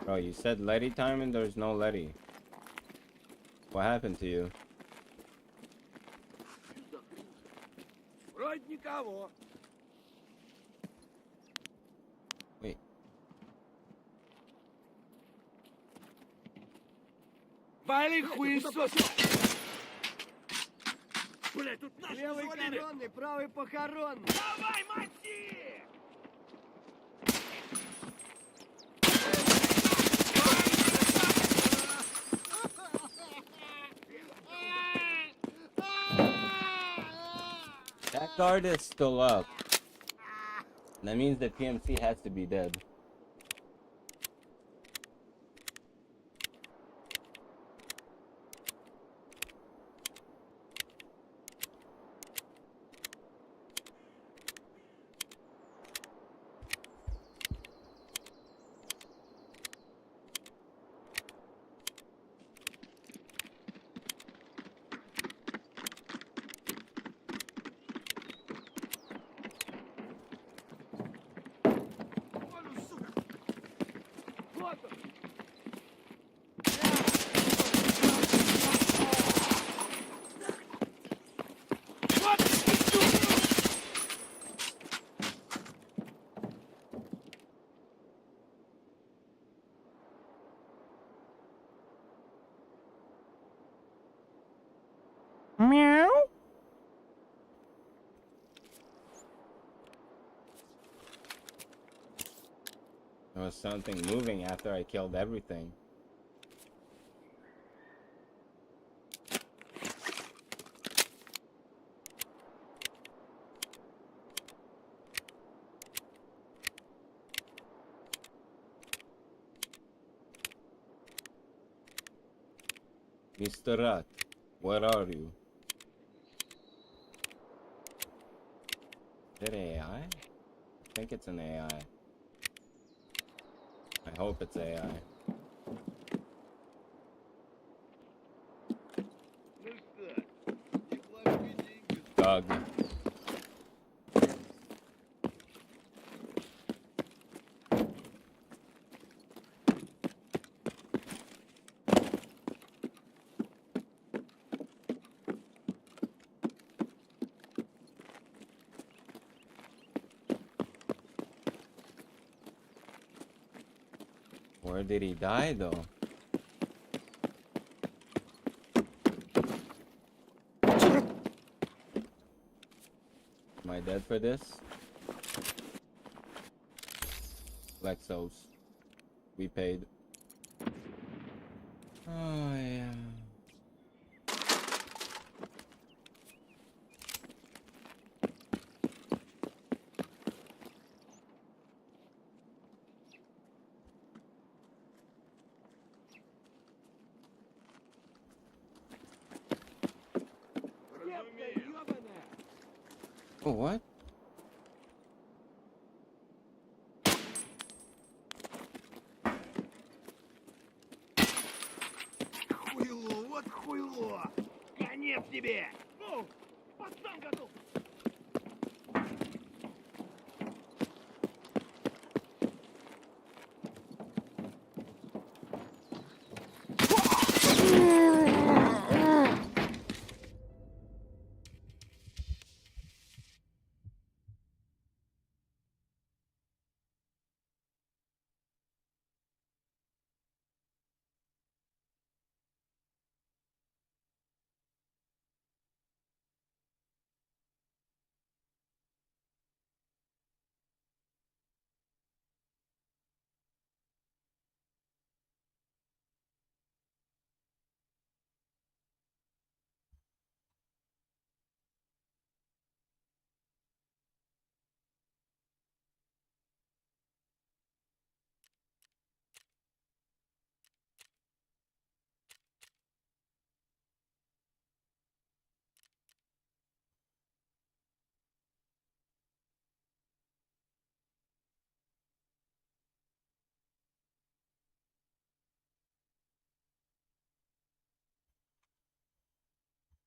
Bro, you said Letty time and there's no Letty. What happened to you? Вроде никого. Wait. Вали хуесос! Блядь, тут наши левый коронный, правый похоронный. Давай, мати! That guard is still up. That means the PMC has to be dead. Meow. There was something moving after I killed everything. Mr. Rat, where are you? Is it AI? I think it's an AI. I hope it's AI. Doug. Where did he die, though? Am I dead for this? Lexos. We paid. Oh, yeah. Oh, what? Хуйло, вот хуйло! Конец тебе! Ну, пацан готов!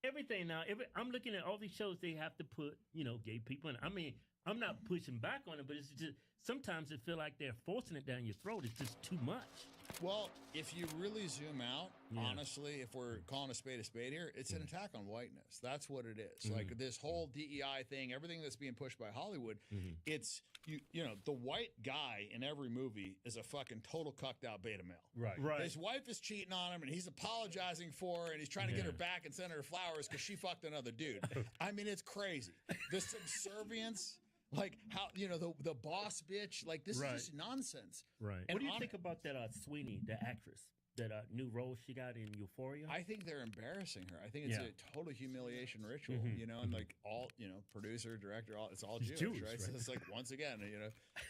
everything now. I'm looking at all these shows. They have to put, gay people in. I mean, I'm not pushing back on it, but it's just sometimes it feel like they're forcing it down your throat. It's just too much. Well, if you really zoom out, Yeah. honestly, if we're calling a spade here, it's an attack on whiteness. That's what it is. Like this whole DEI thing, everything that's being pushed by Hollywood, it's the white guy in every movie is a fucking total cucked out beta male. Right. His wife is cheating on him, and he's apologizing for her, and he's trying to get her back and send her flowers because she fucked another dude. I mean, it's crazy. The subservience. Like how the boss bitch, like this is just nonsense. Right. And What do you think about that Sweeney, the actress, that new role she got in Euphoria? I think they're embarrassing her. I think it's a total humiliation ritual, and like all producer, director, it's all Jewish, right? So it's like once again,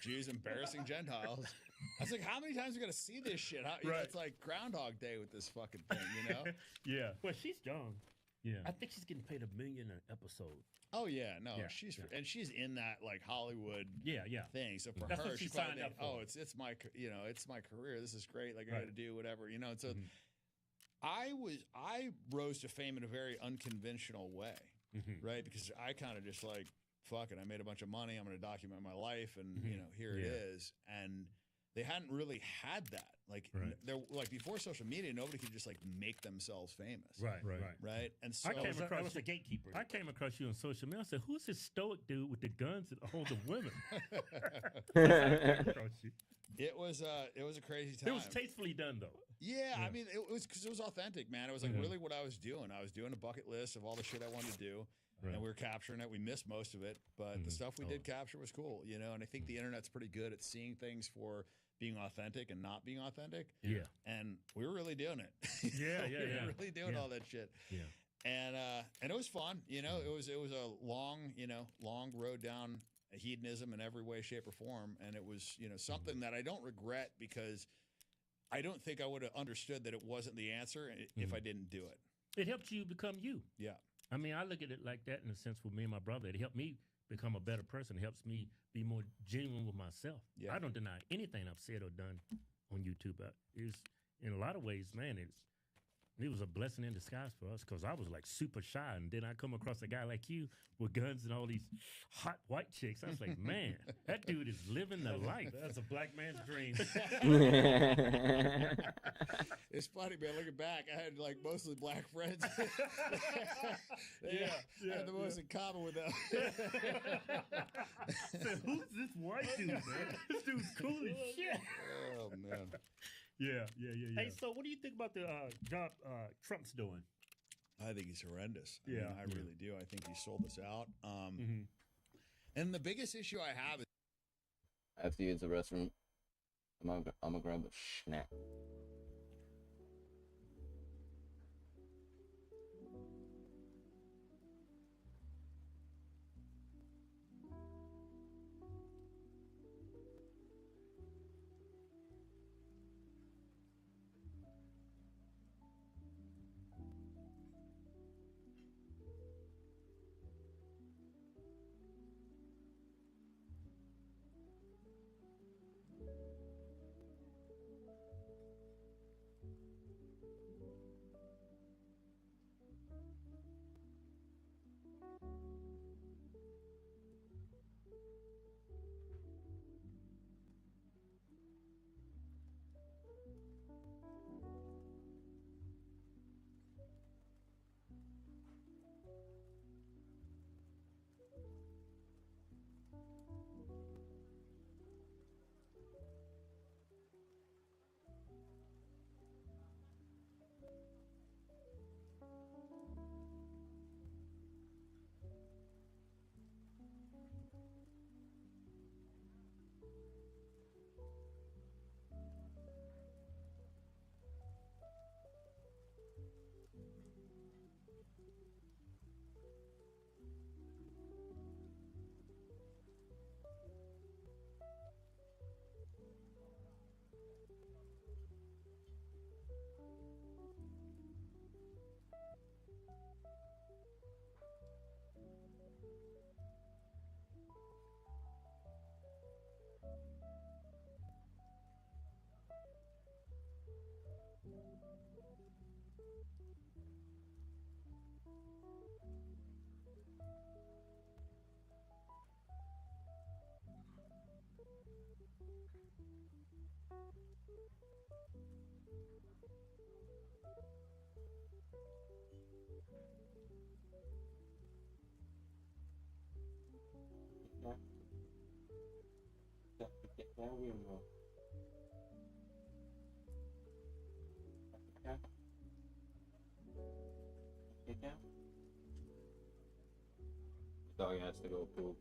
Jews embarrassing Gentiles. I was like, how many times are we gonna see this shit? It's like Groundhog Day with this fucking thing, Yeah. Well, she's young. Yeah. I think she's getting paid $1 million an episode. Oh yeah, no, she's in that like Hollywood thing. So for That's her, what she probably signed up for. Oh, it's my it's my career. This is great. Like I got to do whatever, And so I rose to fame in a very unconventional way, right? Because I kind of just like fuck it. I made a bunch of money. I'm going to document my life, and here it is. And they hadn't really had that. Like they're like before social media, nobody could just like make themselves famous. Right. And so I was a gatekeeper. I came across you on social media. I said, "Who's this stoic dude with the guns and all the women?" It was a crazy time. It was tastefully done, though. Yeah, I mean, it was because it was authentic, man. It was like really what I was doing. I was doing a bucket list of all the shit I wanted to do. And we were capturing it. We missed most of it, but the stuff we did capture was cool, And I think the internet's pretty good at seeing things for being authentic and not being authentic. Yeah. And we were really doing it. We were really doing all that shit. Yeah. And it was fun. It was a long road down hedonism in every way, shape, or form. And it was, something that I don't regret because I don't think I would have understood that it wasn't the answer if I didn't do it. It helped you become you. Yeah. I mean, I look at it like that in a sense with me and my brother. It helped me become a better person. It helps me be more genuine with myself. Yeah. I don't deny anything I've said or done on YouTube. It's, in a lot of ways, man, it was a blessing in disguise for us because I was like super shy. And then I come across a guy like you with guns and all these hot white chicks. I was like, man, that dude is living the life. That's a black man's dream. It's funny, man. Looking back, I had like mostly black friends. I had the most in common with them. Said, who's this white dude, man? This dude's cool as shit. Oh, man. Yeah. Hey, so what do you think about the job Trump's doing? I think he's horrendous. I mean, I really do. I think he sold us out. And the biggest issue I have is after you use the restroom, I'm gonna grab a snack. Dog has to go poop.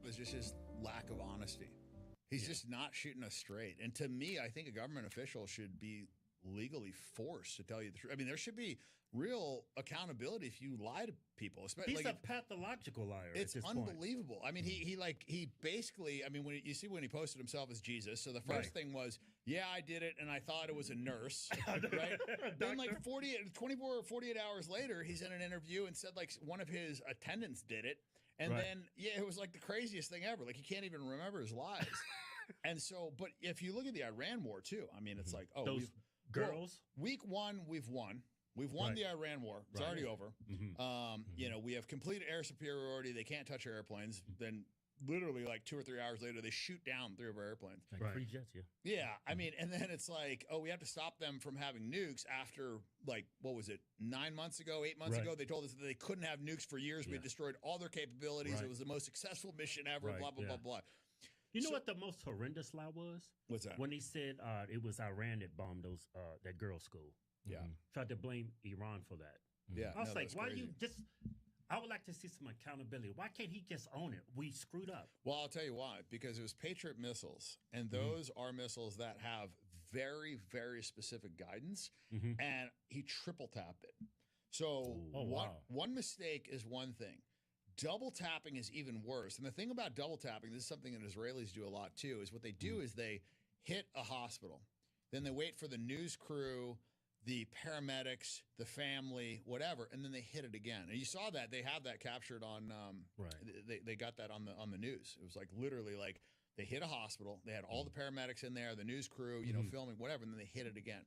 Was just his lack of honesty. He's just not shooting us straight. And to me, I think a government official should be legally forced to tell you the truth. I mean, there should be real accountability if you lie to people. Especially He's like a pathological liar. it's at this point. unbelievable. I mean, he basically. I mean, when you see when he posted himself as Jesus. So the first thing was, yeah, I did it, and I thought it was a nurse, right? Then like 24 or 48 hours later, he's in an interview and said like one of his attendants did it. And then, it was like the craziest thing ever. Like, he can't even remember his lies. And so, but if you look at the Iran war, too, I mean, it's like, oh, those girls. Well, week one, we've won. We've won the Iran war. It's already over. You know, we have complete air superiority. They can't touch our airplanes. Then literally like 2 or 3 hours later, they shoot down 3 of our airplanes. Like free jets, Yeah. I mean, and then it's like, oh, we have to stop them from having nukes after, like, what was it, 9 months ago, 8 months ago? They told us that they couldn't have nukes for years. We had destroyed all their capabilities. It was the most successful mission ever, blah, blah, blah, blah. You know what the most horrendous lie was? What's that? When he said it was Iran that bombed those that girls' school. Yeah. Tried to blame Iran for that. Yeah, I was no, like, that's why crazy. you just? I would like to see some accountability. Why can't he just own it? We screwed up. Well, I'll tell you why. Because it was Patriot missiles, and those are missiles that have very, very specific guidance, and he triple tapped it. So one mistake is one thing. Double tapping is even worse. And the thing about double tapping, this is something that Israelis do a lot too, is what they do is they hit a hospital. Then they wait for the news crew, the paramedics, the family, whatever, and then they hit it again. And you saw that. They have that captured on they got that on the news. It was like literally like they hit a hospital, they had all the paramedics in there, the news crew, you know, filming, whatever, and then they hit it again.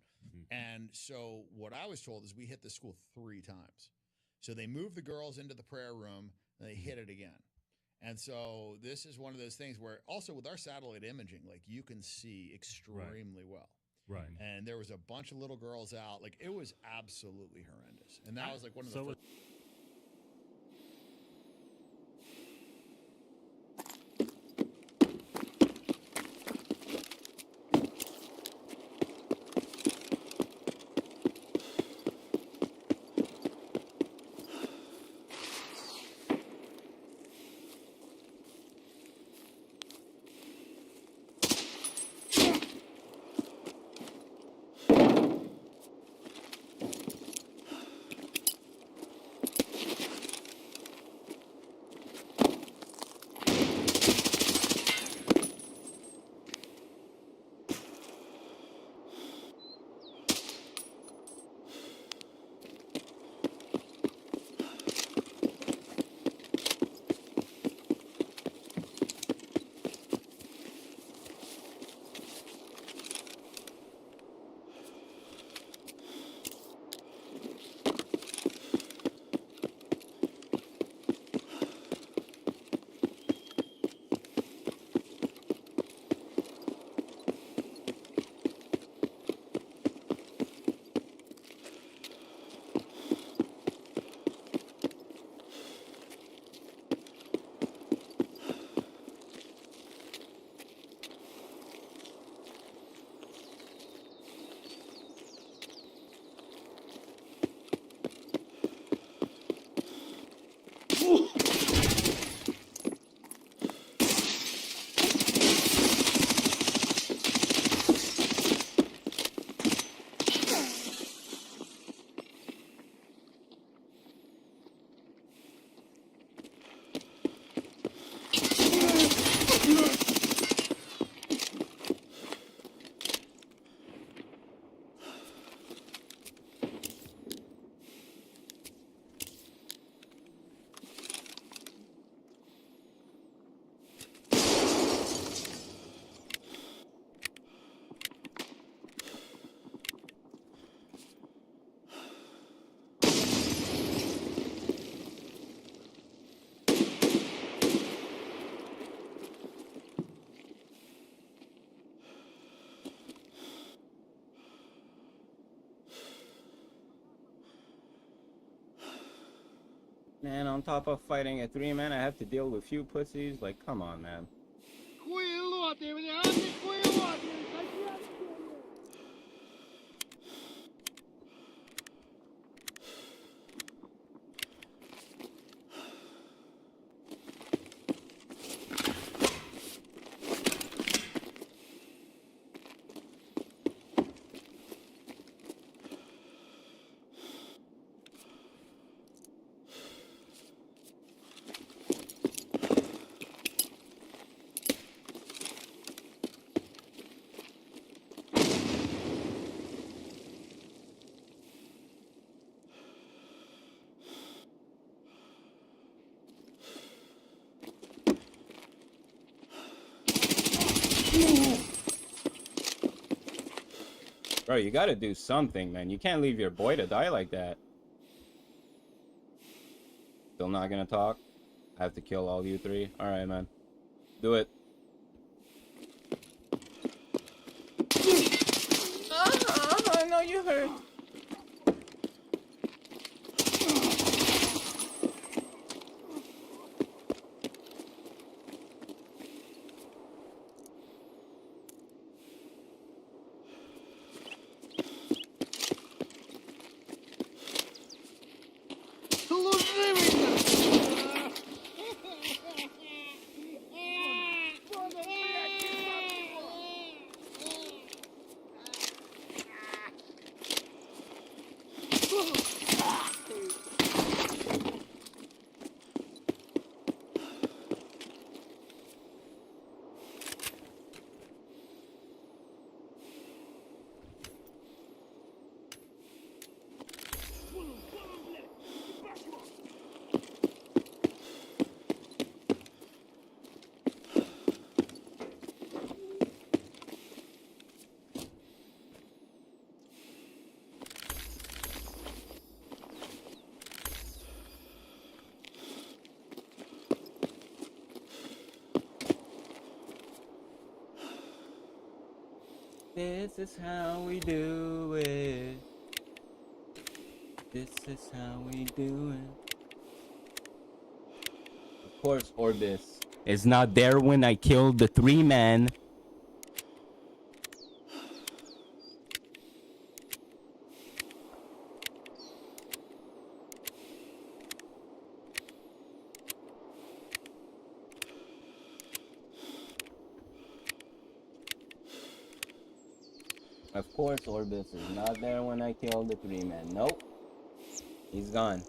And so what I was told is we hit the school 3 times. So they moved the girls into the prayer room, and they hit it again. And so this is one of those things where also with our satellite imaging, like you can see extremely well. Right. And there was a bunch of little girls out. Like it was absolutely horrendous. And that was like one of the first. Man, on top of fighting a 3-man, I have to deal with few pussies. Like, come on, man. Bro, you gotta do something, man. You can't leave your boy to die like that. Still not gonna talk? I have to kill all you 3? Alright, man. Do it. I know you hurt. This is how we do it. This is how we do it. Of course, Orbis is not there when I killed the 3 men. Of course, Orbis is not there when I killed the 3 men. Nope. He's gone.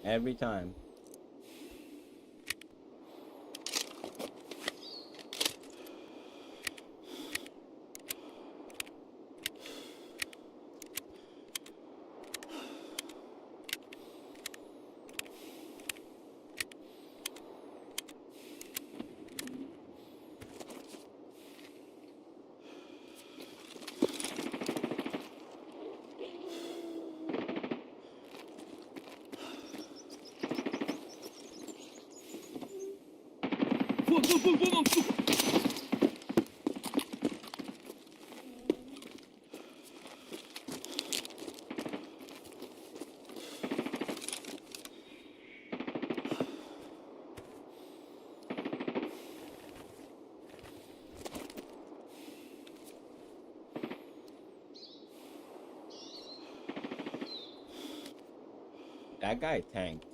Every time. That guy tanked.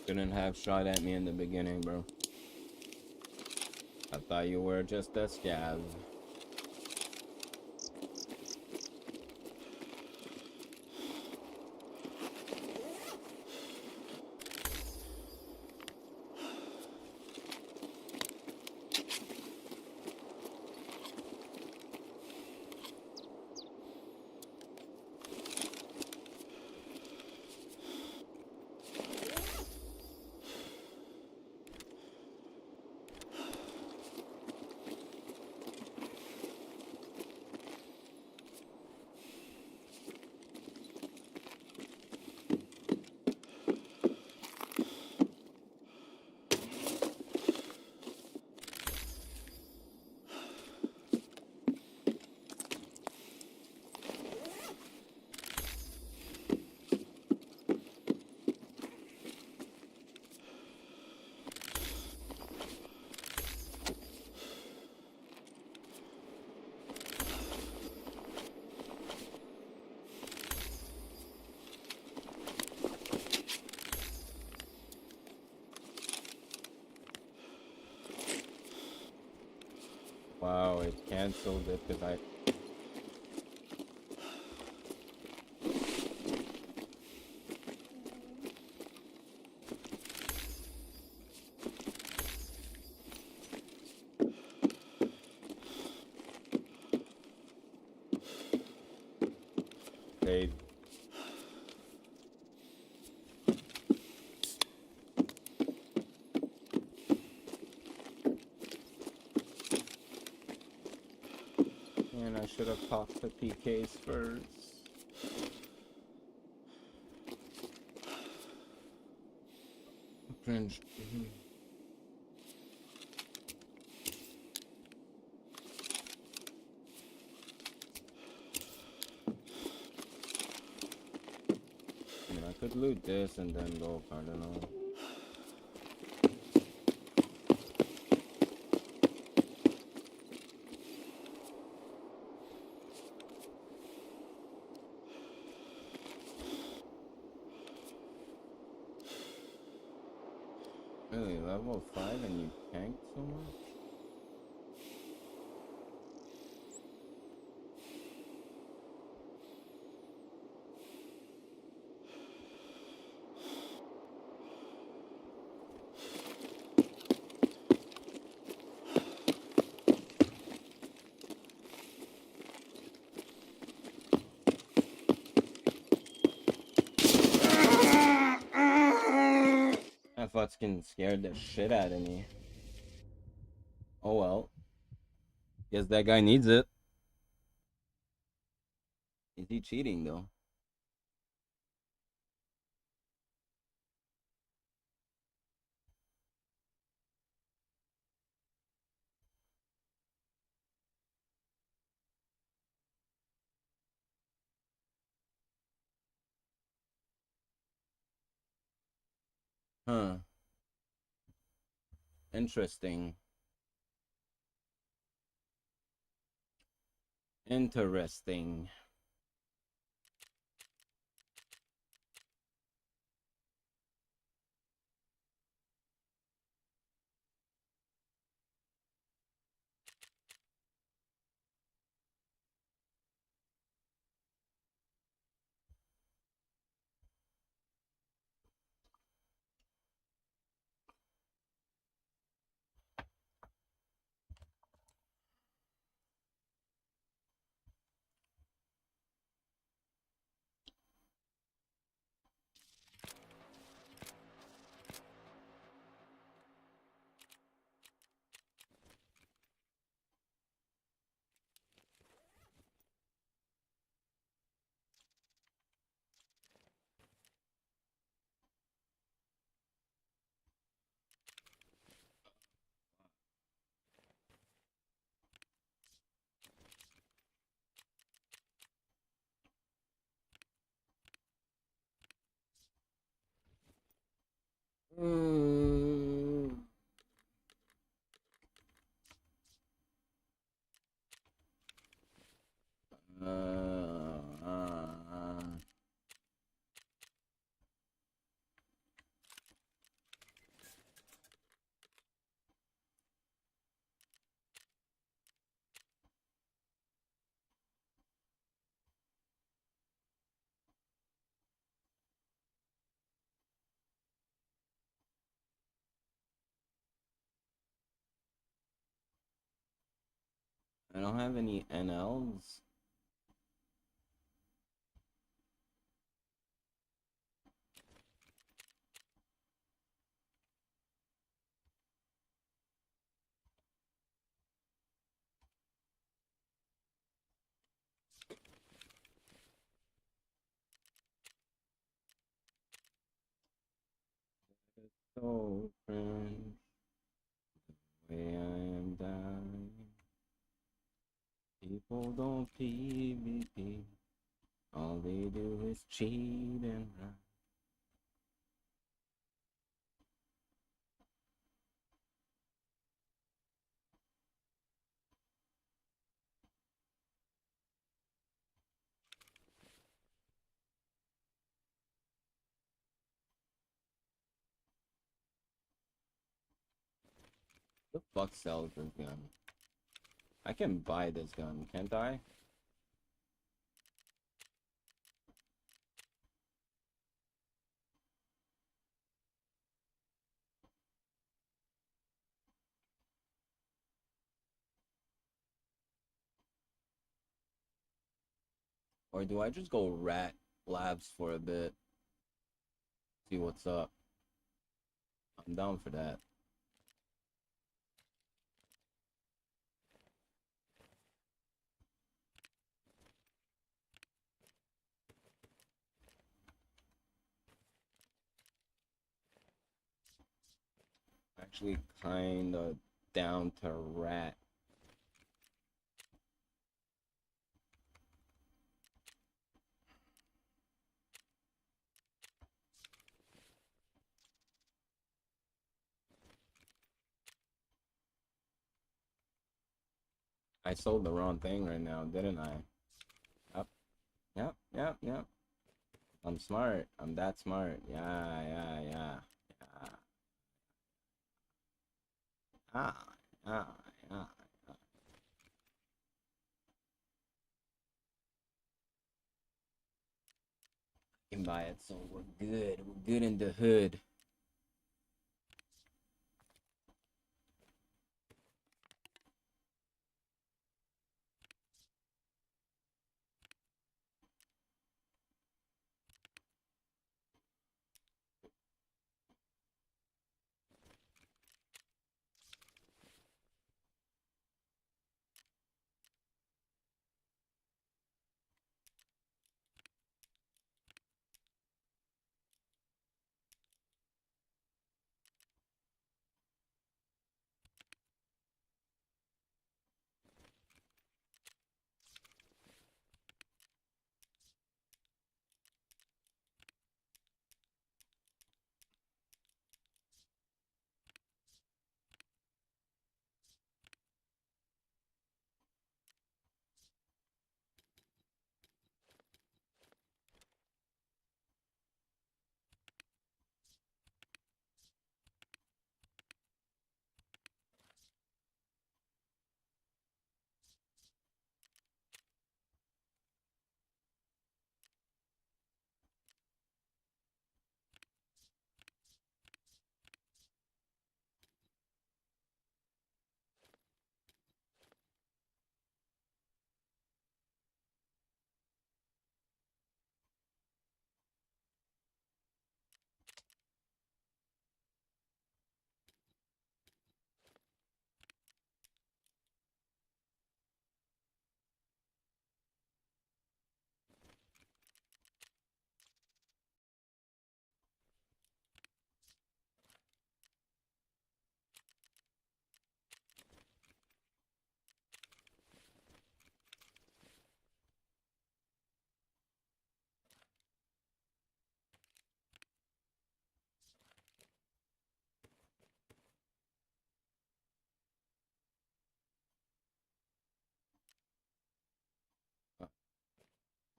Shouldn't have shot at me in the beginning, bro. I thought you were just a scab. Wow, it canceled it because I... played. And I should have popped the PKs first. Cringe. I mean, I could loot this and then go cardinal. Really, level 5 and you tanked so much? That fucking scared the shit out of me. Oh well. Guess that guy needs it. Is he cheating though? Huh. Interesting. Interesting. Mm. I don't have any NLs. So cringe. The way I am dying. People don't PvP. All they do is cheat and run. Who the fuck sells this gun? I can buy this gun, can't I? Or do I just go rat labs for a bit? See what's up. I'm down for that. Actually kinda down to rat. I sold the wrong thing right now, didn't I? Yep, yep, yep, yep. I'm smart. I'm that smart. Yeah, yeah, yeah, yeah. Ah, ah, yeah. Can buy it, so we're good. We're good in the hood.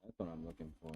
That's what I'm looking for.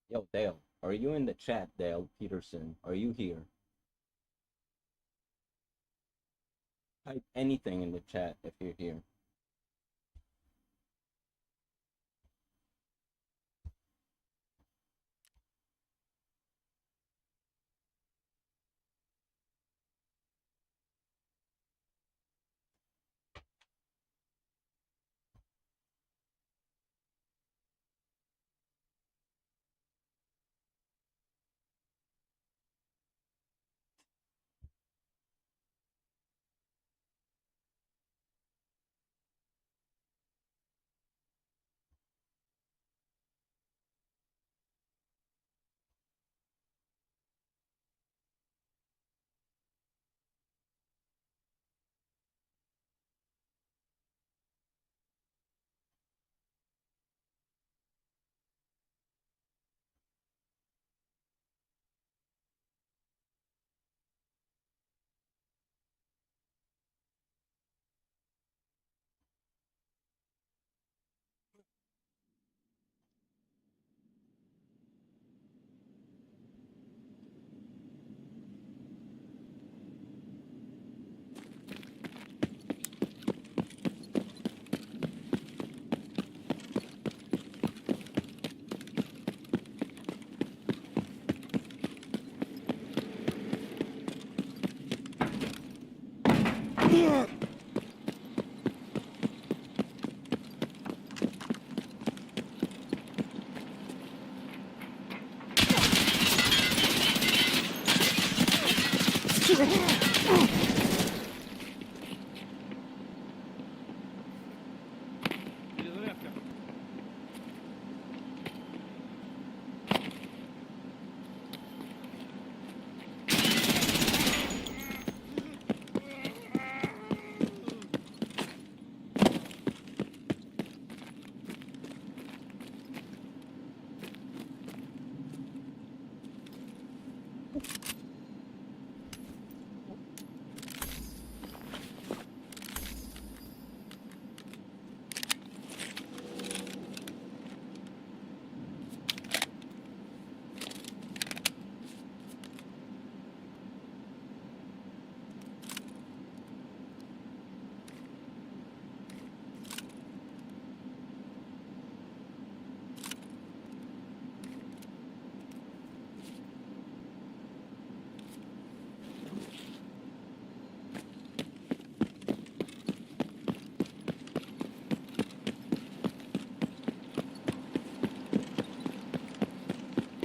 Yo, Dale, are you in the chat, Dale Peterson? Are you here? Type anything in the chat if you're here.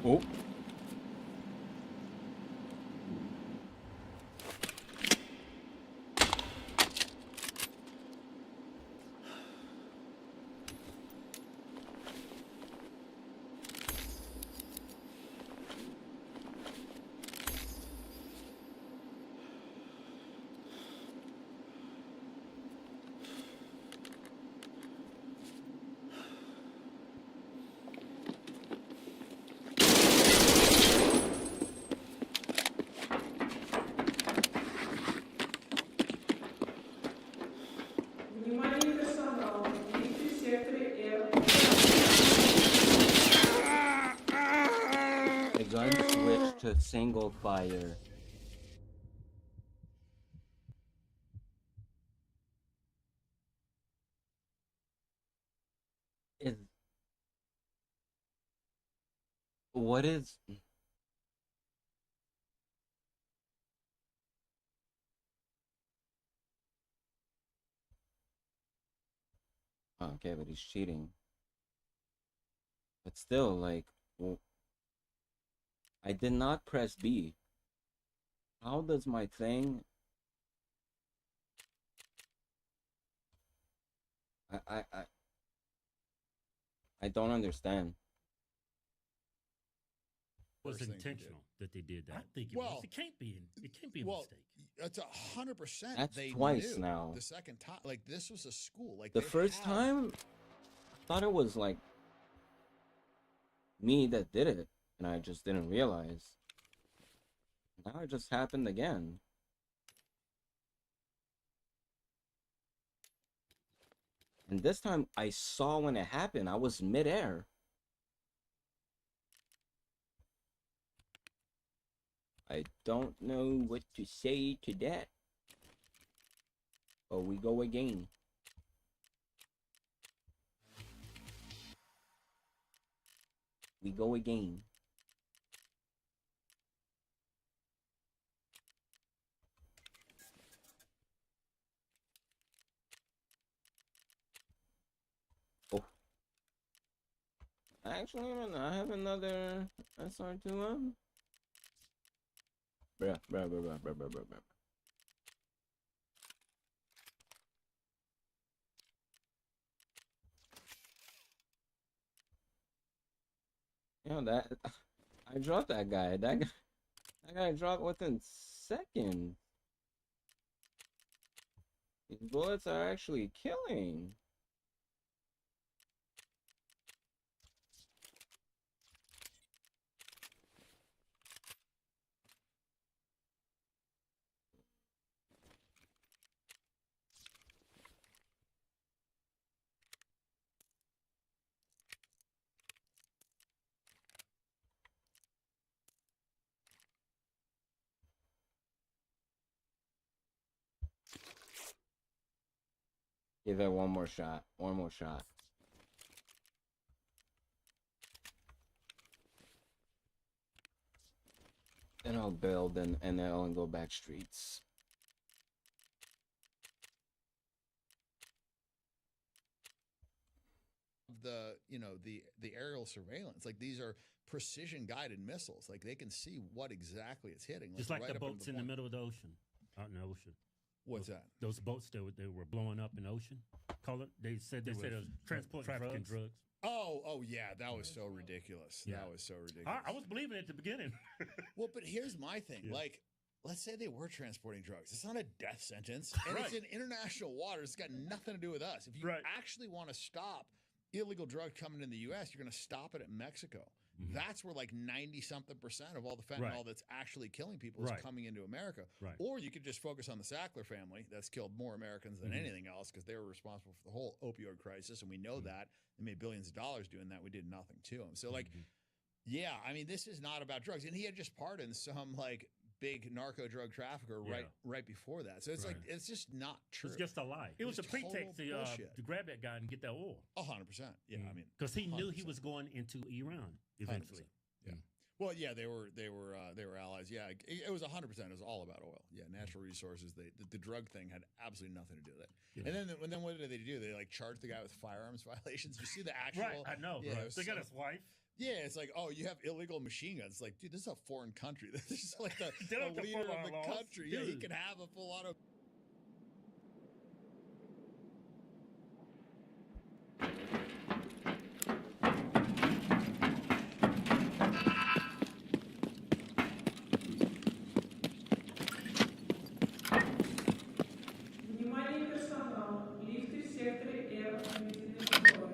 Oh. The gun switched to single fire. Is what is okay, but he's cheating. But still, like, I did not press B. How does my thing? I I I, I don't understand. It was First thing he did. intentional that they did that. I think it Well, was. It can't be. It can't be a Well, mistake. that's 100%. That's They twice knew now. the second time. Like this was a school. Like The they first have- time, I thought it was like me that did it, and I just didn't realize. Now it just happened again. And this time I saw when it happened. I was midair. I don't know what to say to that. Oh, we go again. We go again. Oh. Actually, I have another SR2M. Bruh. You know that I dropped that guy. That guy dropped within seconds. These bullets are actually killing. Give it one more shot. One more shot. Then I'll build and then I'll go back streets. The aerial surveillance, like these are precision guided missiles, like they can see what exactly it's hitting, Just like right the up into boats in the point. middle of the ocean, out in the ocean. What's that? Those boats that they were blowing up in the ocean. Call it. They said it was transporting drugs. Oh yeah, that was so ridiculous. Yeah. That was so ridiculous. I was believing it at the beginning. Well, but here's my thing. Yeah. Like, let's say they were transporting drugs. It's not a death sentence, and Right. it's in international waters. It's got nothing to do with us. If you Right. actually want to stop illegal drug coming in the U.S., you're going to stop it at Mexico. Mhm. That's where like 90-something% of all the fentanyl Right. that's actually killing people is Right. coming into America. Right. Or you could just focus on the Sackler family that's killed more Americans than Mhm. anything else because they were responsible for the whole opioid crisis, and we know that. They made billions of dollars doing that. We did nothing to them. So like, yeah, I mean, this is not about drugs. And he had just pardoned some like big narco drug trafficker right before that. So it's like, it's just not true. It's just a lie. It was a Just total pretext bullshit. to grab that guy and get that oil. 100%. Yeah, I mean, because he knew he 100%. was going into Iran eventually. 100%. Yeah. Well, yeah, they were allies. Yeah, it was 100%. It was all about oil. Yeah, natural resources. The drug thing had absolutely nothing to do with it. Yeah. And then what did they do? They like charged the guy with firearms violations. You see the actual? Right, I know. Yeah, right. it was They got so- his wife. Yeah, it's like, oh, you have illegal machine guns. It's like, dude, this is a foreign country. This is like the They don't have to leader follow of the our laws. country. Yeah, he Dude. can have a full auto. Внимание персонал. Лифты в секторе R отведены в город.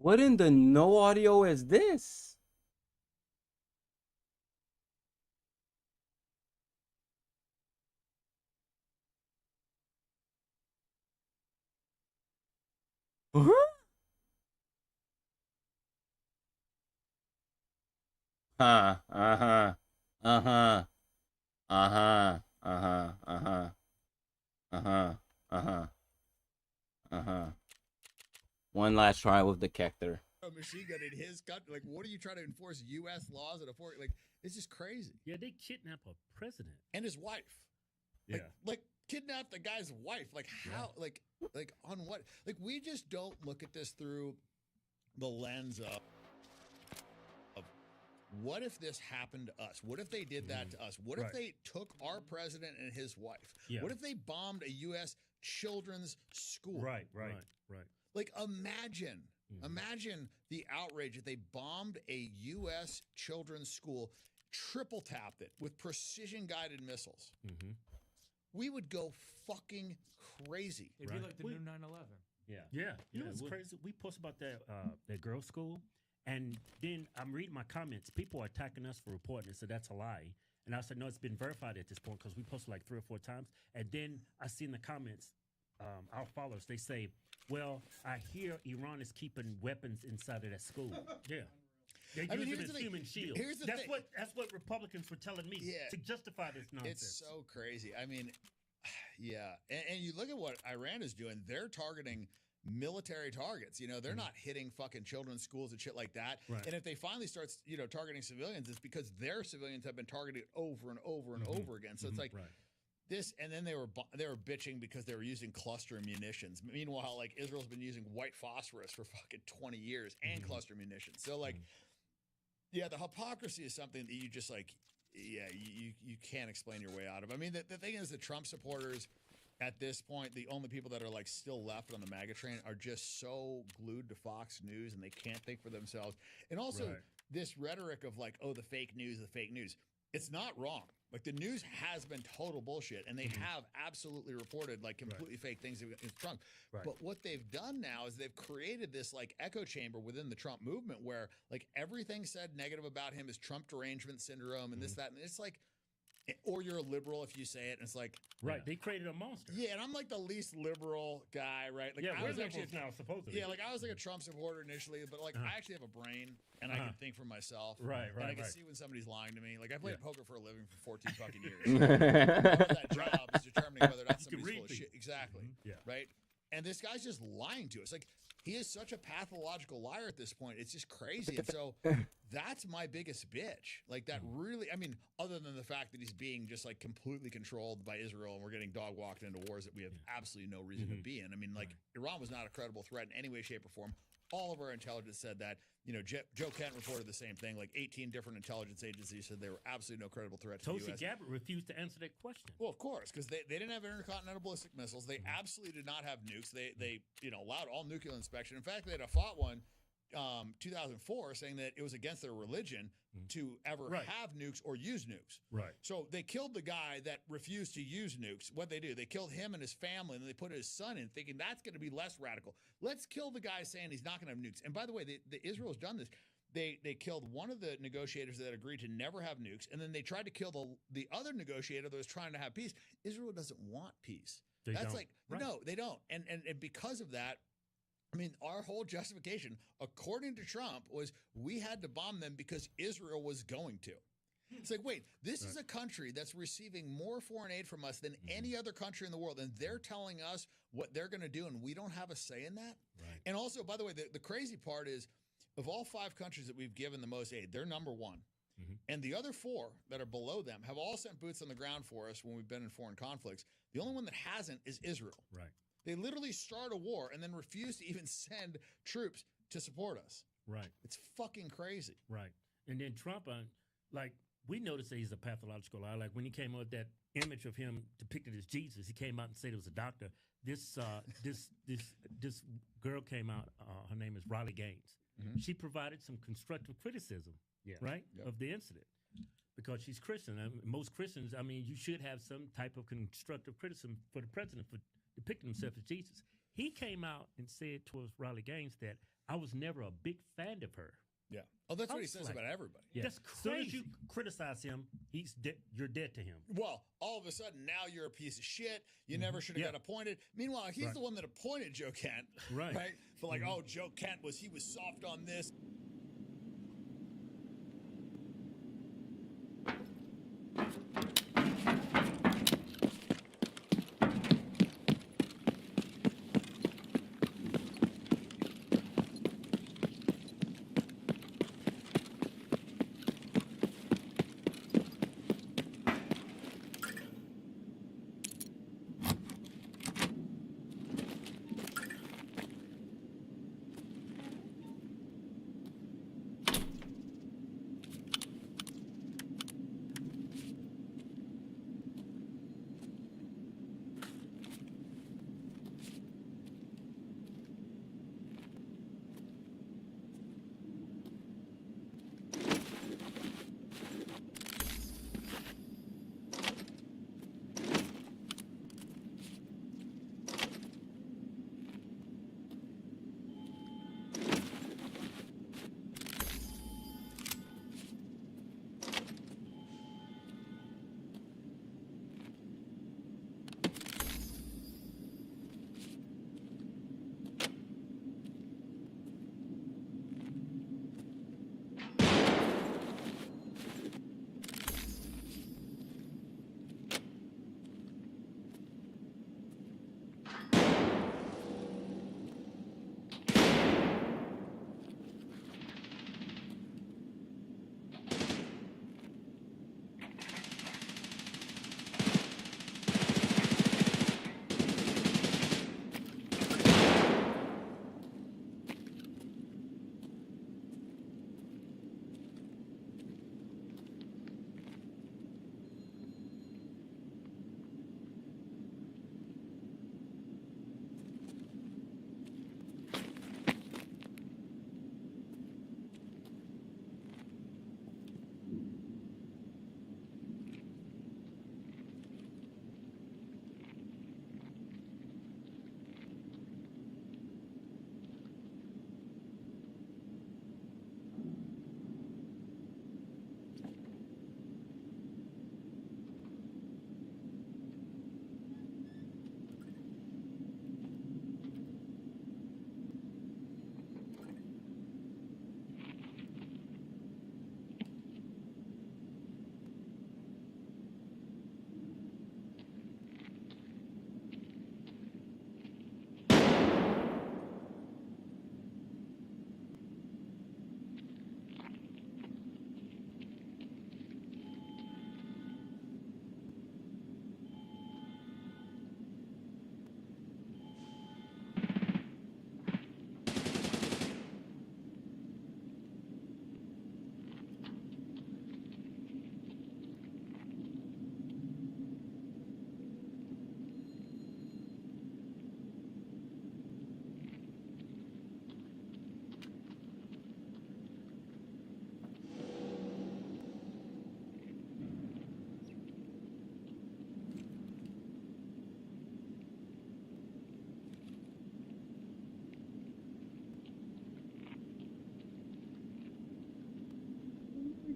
What in the no audio is this? Huh? Uh-huh. Uh-huh. Uh-huh. Uh-huh. Uh-huh. Uh-huh. Uh-huh. Uh-huh. One last try with the Kector. A machine gun in his country. Like, what are you trying to enforce U.S. laws at a foreign? Like, it's just crazy. Yeah, they kidnap a president And his wife. Yeah. Like kidnap the guy's wife. Like how? Yeah. Like on what? Like we just don't look at this through the lens of what if this happened to us? What if they did that to us? What if Right. they took our president and his wife? Yeah. What if they bombed a U.S. children's school? Right. Like imagine the outrage if they bombed a U.S. children's school, triple tapped it with precision guided missiles. Mm-hmm. We would go fucking crazy. It'd be like the new 9/11. Yeah. You know what's crazy? We post about that girls' school, and then I'm reading my comments. People are attacking us for reporting it, so that's a lie. And I said, no, it's been verified at this point because we posted like 3 or 4 times. And then I see in the comments, our followers, they say, well, I hear Iran is keeping weapons inside of that school. Yeah. They use it as human shield. That's what Republicans were telling me to justify this nonsense. It's so crazy. I mean, yeah. And you look at what Iran is doing. They're targeting military targets. You know, they're not hitting fucking children's schools and shit like that. Right. And if they finally start, targeting civilians, it's because their civilians have been targeted over and over and over again. So it's like this, and then they were bitching because they were using cluster munitions. Meanwhile, like Israel's been using white phosphorus for fucking 20 years and cluster munitions. So like, yeah, the hypocrisy is something that you just like, you can't explain your way out of. I mean, the thing is, the Trump supporters at this point, the only people that are like still left on the MAGA train are just so glued to Fox News and they can't think for themselves. And also this rhetoric of like, oh, the fake news. It's not wrong. Like the news has been total bullshit, and they have absolutely reported like completely fake things against Trump. But what they've done now is they've created this like echo chamber within the Trump movement where like everything said negative about him is Trump derangement syndrome and this, that, and it's like, or you're a liberal if you say it, and it's like they created a monster. Yeah, and I'm like the least liberal guy, right? Like I was actually now supposedly. Yeah, like I was like a Trump supporter initially, but like I actually have a brain and I can think for myself. Right. And I can see when somebody's lying to me. Like I played poker for a living for 14 fucking years. That job is determining whether or not somebody's full of shit. Exactly. Yeah. Right. And this guy's just lying to us. Like he is such a pathological liar at this point. It's just crazy. And so that's my biggest bitch. Like that really, I mean, other than the fact that he's being just like completely controlled by Israel and we're getting dog walked into wars that we have absolutely no reason to be in. I mean, like Iran was not a credible threat in any way, shape, or form. All of our intelligence said that. You know, Joe Kent reported the same thing. Like 18 different intelligence agencies said there were absolutely no credible threat to the U.S. Tulsi Gabbard refused to answer that question. Well, of course, because they didn't have intercontinental ballistic missiles. They absolutely did not have nukes. They allowed all nuclear inspection. In fact, they had fought one 2004 saying that it was against their religion to ever have nukes or use nukes. Right. So they killed the guy that refused to use nukes. What they do, they killed him and his family, and then they put his son in, thinking that's going to be less radical. Let's kill the guy saying he's not going to have nukes. And by the way, Israel's done this. They killed one of the negotiators that agreed to never have nukes, and then they tried to kill the other negotiator that was trying to have peace. Israel doesn't want peace. No, they don't. And because of that, I mean, our whole justification, according to Trump, was we had to bomb them because Israel was going to. It's like, wait, this is a country that's receiving more foreign aid from us than any other country in the world, and they're telling us what they're going to do, and we don't have a say in that? Right. And also, by the way, the crazy part is, of all 5 countries that we've given the most aid, they're number 1. And the other 4 that are below them have all sent boots on the ground for us when we've been in foreign conflicts. The only one that hasn't is Israel. Right. They literally start a war and then refuse to even send troops to support us. Right. It's fucking crazy. Right. And then Trump, we noticed that he's a pathological liar. Like when he came up with that image of him depicted as Jesus, he came out and said it was a doctor. This girl came out. Her name is Riley Gaines. She provided some constructive criticism, of the incident, because she's Christian. I mean, most Christians, I mean, you should have some type of constructive criticism for the president for depicting himself as Jesus. He came out and said towards Riley Gaines that I was never a big fan of her. Yeah. Oh, that's I what he was says like, about everybody. Yeah. That's As soon as you crazy. criticize him, you're dead to him. Well, all of a sudden now you're a piece of shit. You never should have Yeah. got appointed. Meanwhile, he's Right. the one that appointed Joe Kent. Right. Right. For like, oh, Joe Kent was soft on this.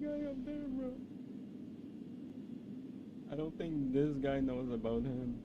Guy up there, bro. I don't think this guy knows about him.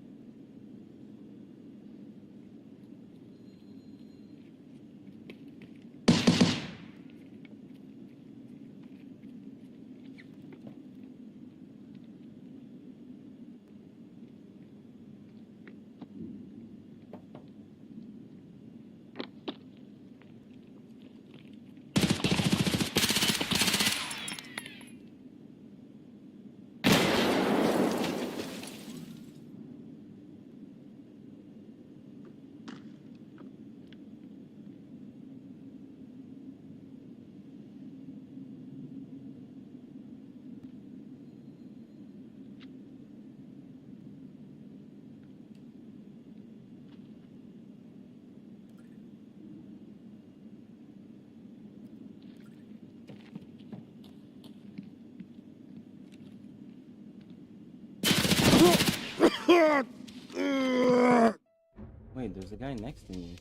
Wait, there's a guy next to me.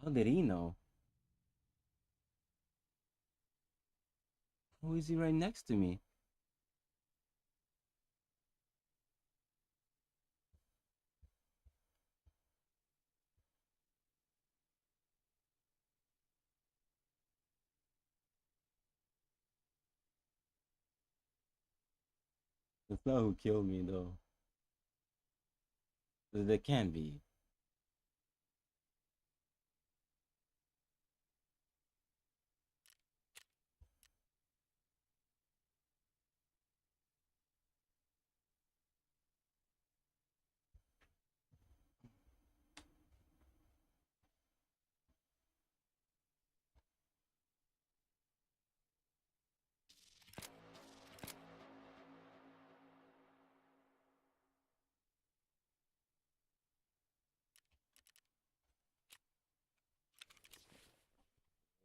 How did he know? Who is he right next to me? That's not who killed me though. There can be.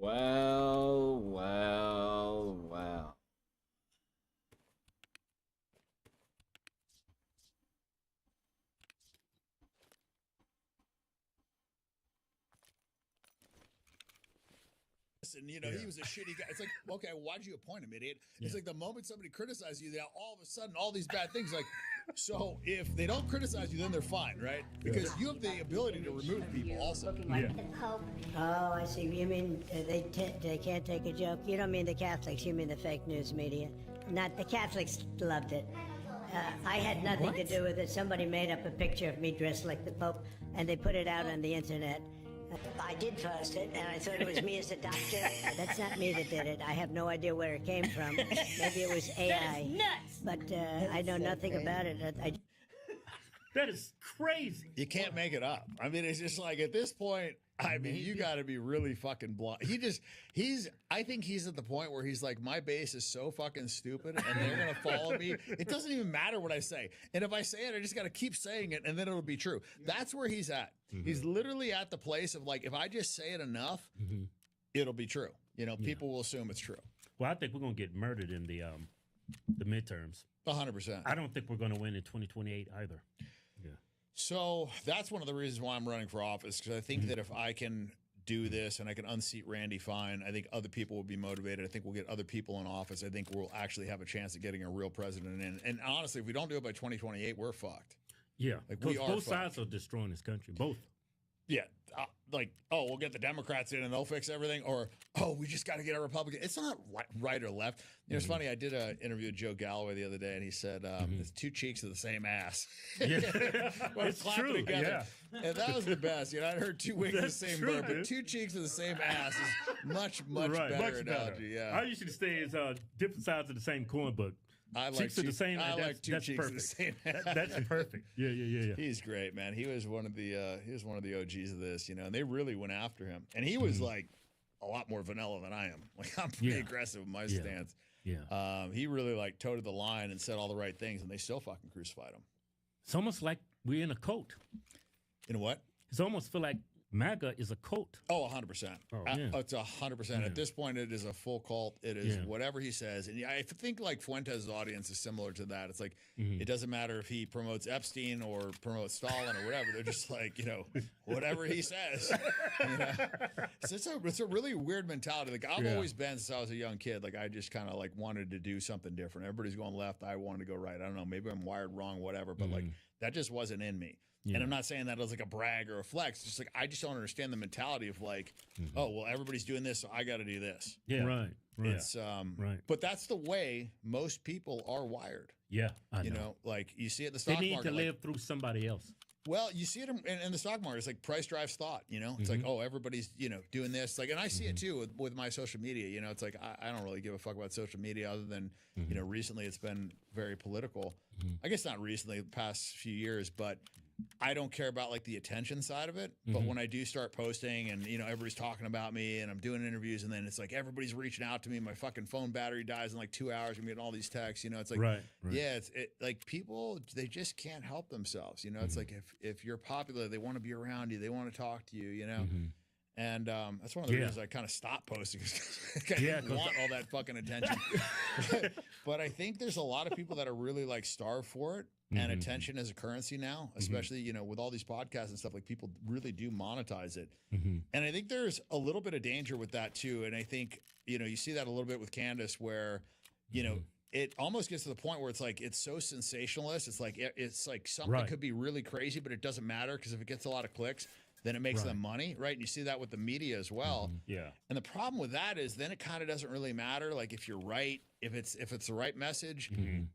Well, well, well. And he was a shitty guy. It's like, okay, why'd you appoint him, idiot? It's like the moment somebody criticizes you, all of a sudden, all these bad things. Like, so if they don't criticize you, then they're fine, right? Because you have the ability to remove people also. Oh, I see. You mean they can't take a joke? You don't mean the Catholics. You mean the fake news media. Not the Catholics loved it. I had nothing to do with it. Somebody made up a picture of me dressed like the Pope, and they put it out on the internet. I did post it, and I thought it was me as a doctor. That's not me that did it. I have no idea where it came from. Maybe it was AI. Nuts. But I know nothing about it. That is crazy. You can't make it up. I mean, it's just like at this point, I mean, you got to be really fucking blunt. I think he's at the point where he's like, my base is so fucking stupid and they're going to follow me. It doesn't even matter what I say. And if I say it, I just got to keep saying it and then it'll be true. That's where he's at. He's literally at the place of like, if I just say it enough, it'll be true. People will assume it's true. Well, I think we're going to get murdered in the midterms. 100%. I don't think we're going to win in 2028 either. Yeah. So that's one of the reasons why I'm running for office, because I think that if I can do this and I can unseat Randy Fine, I think other people will be motivated. I think we'll get other people in office. I think we'll actually have a chance of getting a real president in. And honestly, if we don't do it by 2028, we're fucked. Yeah. Like we are both fucked. sides are destroying this country. Both. Yeah. We'll get the Democrats in and they'll fix everything. Or, we just got to get a Republican. It's not right or left. It's funny. I did an interview with Joe Galloway the other day, and he said, it's two cheeks of the same ass. Yeah. It's true. Together. Yeah. And that was the best. I'd heard two wings of the same bird, but two cheeks of the same ass is much better analogy. Yeah. I usually say it's different sides of the same coin, but cheeks of the same. I like two cheeks of the same. That's perfect. Yeah. He's great, man. He was one of the OGs of this, and they really went after him. And he was like a lot more vanilla than I am. Like I'm pretty aggressive with my stance. Yeah. He really toted the line and said all the right things, and they still fucking crucified him. It's almost like we're in a cult. In what? It's almost feel like MAGA is a cult. Oh, 100%. It's 100%. Yeah. At this point, it is a full cult. It is whatever he says. And I think like Fuentes' audience is similar to that. It's like, it doesn't matter if he promotes Epstein or promotes Stalin or whatever. They're just like, whatever he says. So it's a really weird mentality. Like I've always been since I was a young kid. Like I just kind of like wanted to do something different. Everybody's going left. I wanted to go right. I don't know. Maybe I'm wired wrong, whatever. But like that just wasn't in me. Yeah. And I'm not saying that as like a brag or a flex. It's just like I just don't understand the mentality of like, everybody's doing this, so I got to do this. Yeah, right. It's but that's the way most people are wired. Yeah, I know. Like you see it in the stock market. They need to live through somebody else. Well, you see it in the stock market. It's like price drives thought. It's like everybody's doing this. Like, and I see it too with my social media. It's like I don't really give a fuck about social media other than recently it's been very political. I guess not recently, the past few years, but I don't care about like the attention side of it. But when I do start posting and, everybody's talking about me and I'm doing interviews and then it's like everybody's reaching out to me. My fucking phone battery dies in like 2 hours. I'm getting all these texts, it's like, it's like people, they just can't help themselves. It's like if you're popular, they want to be around you. They want to talk to you, And that's one of the reasons I kind of stopped posting. I didn't want all that fucking attention. But I think there's a lot of people that are really like starved for it. and attention as a currency now, especially, you know, with all these podcasts and stuff, like people really do monetize it. And I think there's a little bit of danger with that too. And I think, you know, you see that a little bit with Candace where, you know, it almost gets to the point where it's like, it's so sensationalist. It's like something could be really crazy, but it doesn't matter because if it gets a lot of clicks, then it makes them money, right? And you see that with the media as well. Yeah. And the problem with that is then it kind of doesn't really matter. Like if you're right, if it's the right message,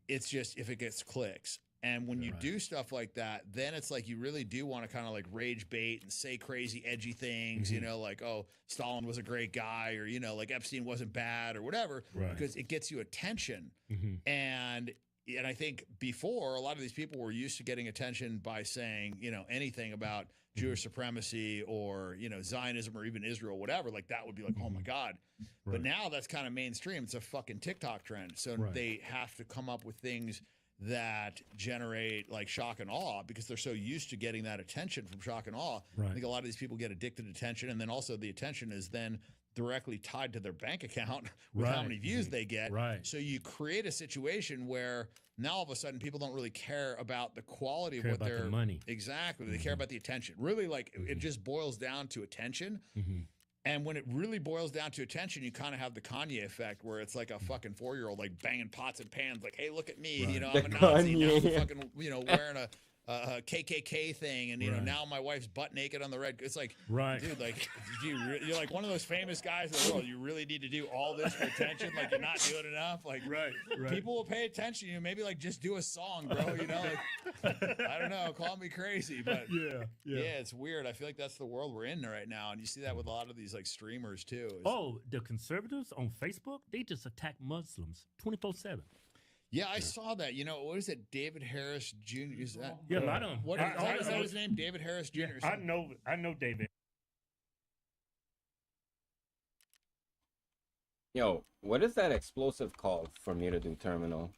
it's just if it gets clicks. And when you do stuff like that, then it's like you really do want to kind of like rage bait and say crazy, edgy things, you know, like, oh, Stalin was a great guy, or, you know, like Epstein wasn't bad or whatever, because it gets you attention. And I think before, a lot of these people were used to getting attention by saying, you know, anything about Jewish supremacy or, you know, Zionism or even Israel, whatever, like that would be like, oh my God. But now that's kind of mainstream. It's a fucking TikTok trend. So they have to come up with things that generate like shock and awe because they're so used to getting that attention from shock and awe. I think a lot of these people get addicted to attention, and then also the attention is then directly tied to their bank account with how many views they get. So you create a situation where now all of a sudden people don't really care about the quality of what about they're the money. Exactly. They care about the attention. Really, like it just boils down to attention. And when it really boils down to attention, you kind of have the Kanye effect where it's like a fucking 4-year-old like banging pots and pans like, hey, look at me. You know, I'm a Nazi. Now I'm fucking, you know, wearing a KKK thing. And, you know, now my wife's butt naked on the red. It's like, dude, like, you're like one of those famous guys in the world. You really need to do all this for attention. Like, you're not doing enough. Like, people will pay attention to you. Maybe like just do a song, bro. You know, like, I don't know. Call me crazy. But yeah, it's weird. I feel like that's the world we're in right now. And you see that with a lot of these like streamers too. Oh, the conservatives on Facebook, they just attack Muslims 24/7. Yeah, I saw that. You know, what is it? David Harris Jr. Is that? Yeah, a lot of them. What is that his name? David Harris Jr. Yeah, I know David. Yo, what is that explosive called for me to do terminal?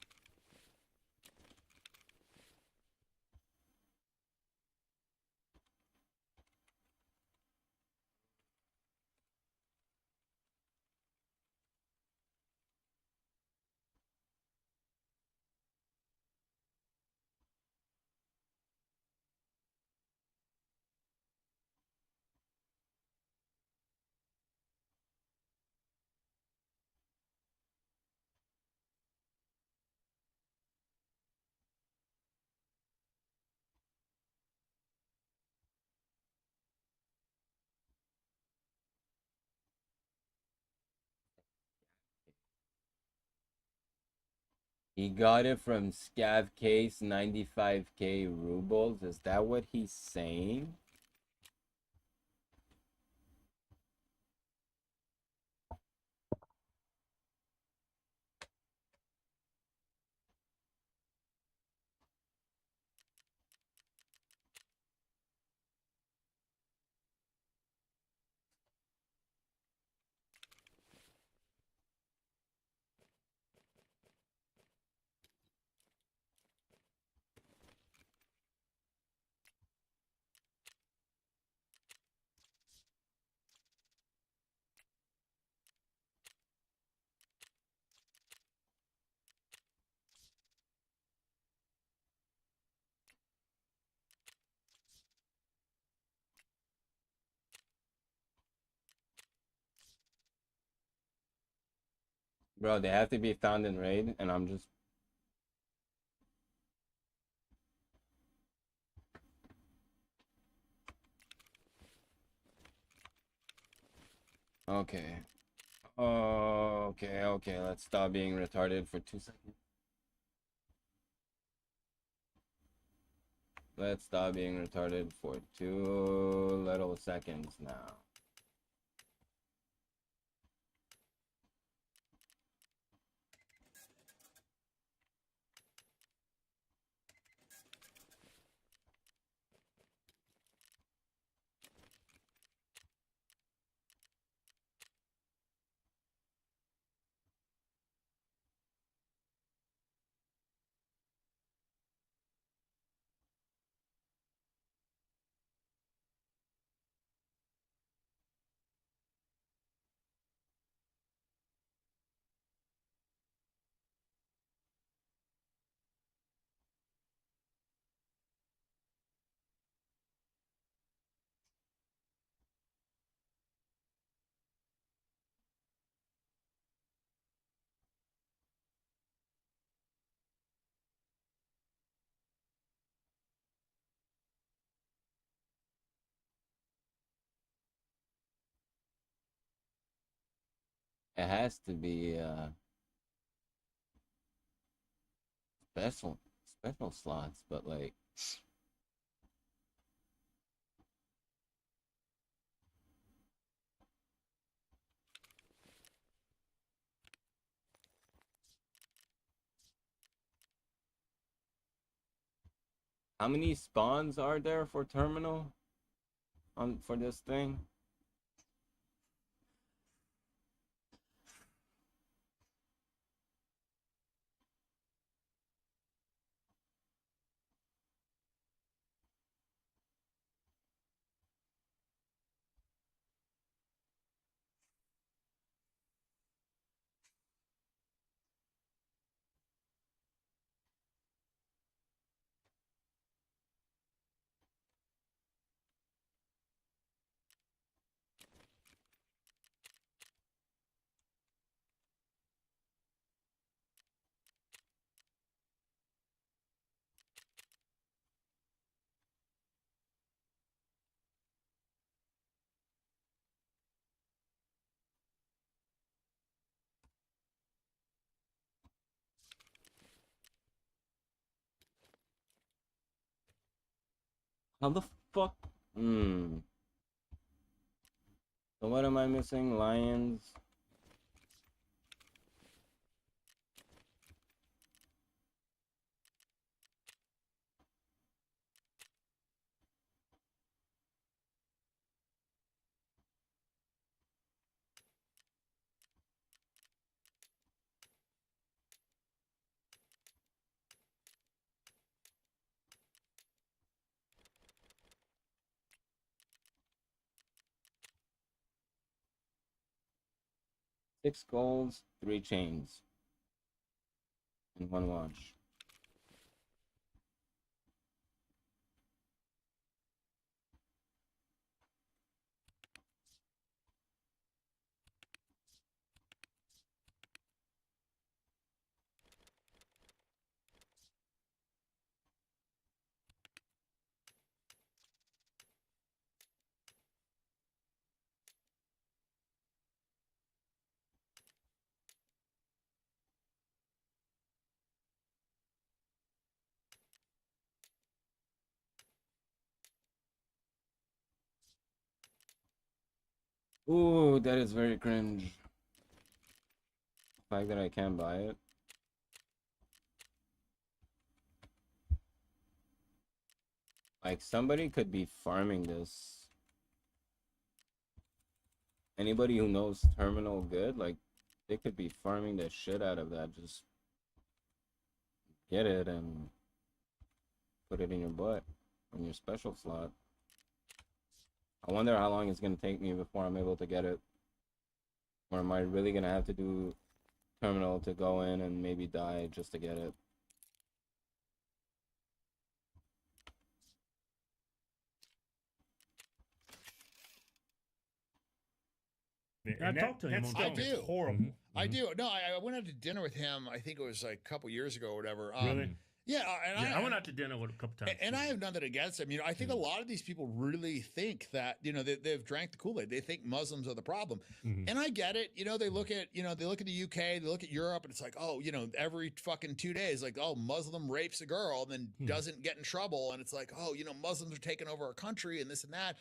He got it from Scav Case 95k rubles. Is that what he's saying? Bro, they have to be found in raid, and I'm just... Okay. Okay, let's stop being retarded for 2 seconds. Let's stop being retarded for 2 little seconds now. It has to be special slots, but like how many spawns are there for terminal on for this thing? How the fuck? Hmm. So what am I missing? Lions. Six golds, 3 chains, and 1 watch. Ooh, that is very cringe. The fact that I can't buy it. Like, somebody could be farming this. Anybody who knows terminal good, like, they could be farming the shit out of that. Just get it and put it in your butt on your special slot. I wonder how long it's gonna take me before I'm able to get it. Or am I really gonna have to do terminal to go in and maybe die just to get it? I talked to him on I phone. do. Horrible. I do. No, I went out to dinner with him. I think it was like a couple years ago or whatever. Really? Yeah, and Yeah, I went out to dinner with a couple times. And I have nothing against them. You know, I think a lot of these people really think that, you know, they've drank the Kool-Aid. They think Muslims are the problem. And I get it. You know, they look at, they look at the UK, they look at Europe, and it's like, oh, you know, every fucking 2 days, like, oh, Muslim rapes a girl and then doesn't get in trouble. And it's like, oh, you know, Muslims are taking over our country and this and that.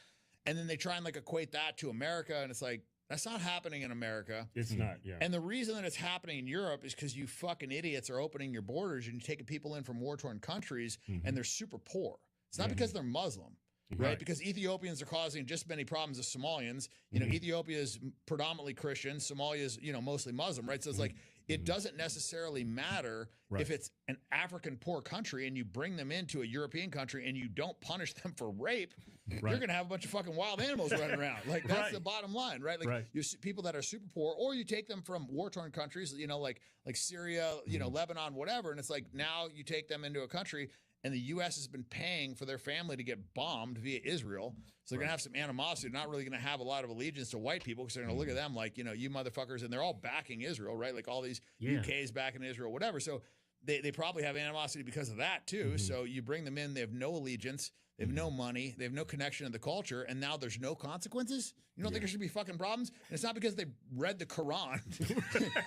And then they try and like equate that to America. And it's like, that's not happening in America. It's not, yeah. And the reason that it's happening in Europe is because you fucking idiots are opening your borders and you're taking people in from war-torn countries and they're super poor. It's not because they're Muslim, right? Because Ethiopians are causing just as many problems as Somalians. You know, Ethiopia is predominantly Christian. Somalia is, you know, mostly Muslim, right? So it's like, it doesn't necessarily matter if it's an African poor country and you bring them into a European country and you don't punish them for rape, you're going to have a bunch of fucking wild animals running around. Like, that's the bottom line, right? Like, you see people that are super poor, or you take them from war-torn countries, you know, like Syria, you know, Lebanon, whatever. And it's like, now you take them into a country and the U.S. has been paying for their family to get bombed via Israel. So they're going to have some animosity. They're not really going to have a lot of allegiance to white people because they're going to look at them like, you know, you motherfuckers, and they're all backing Israel, right? Like all these UKs backing Israel, whatever. So they probably have animosity because of that too. So you bring them in, they have no allegiance. They have no money. They have no connection to the culture. And now there's no consequences. You don't think there should be fucking problems? And it's not because they read the Quran.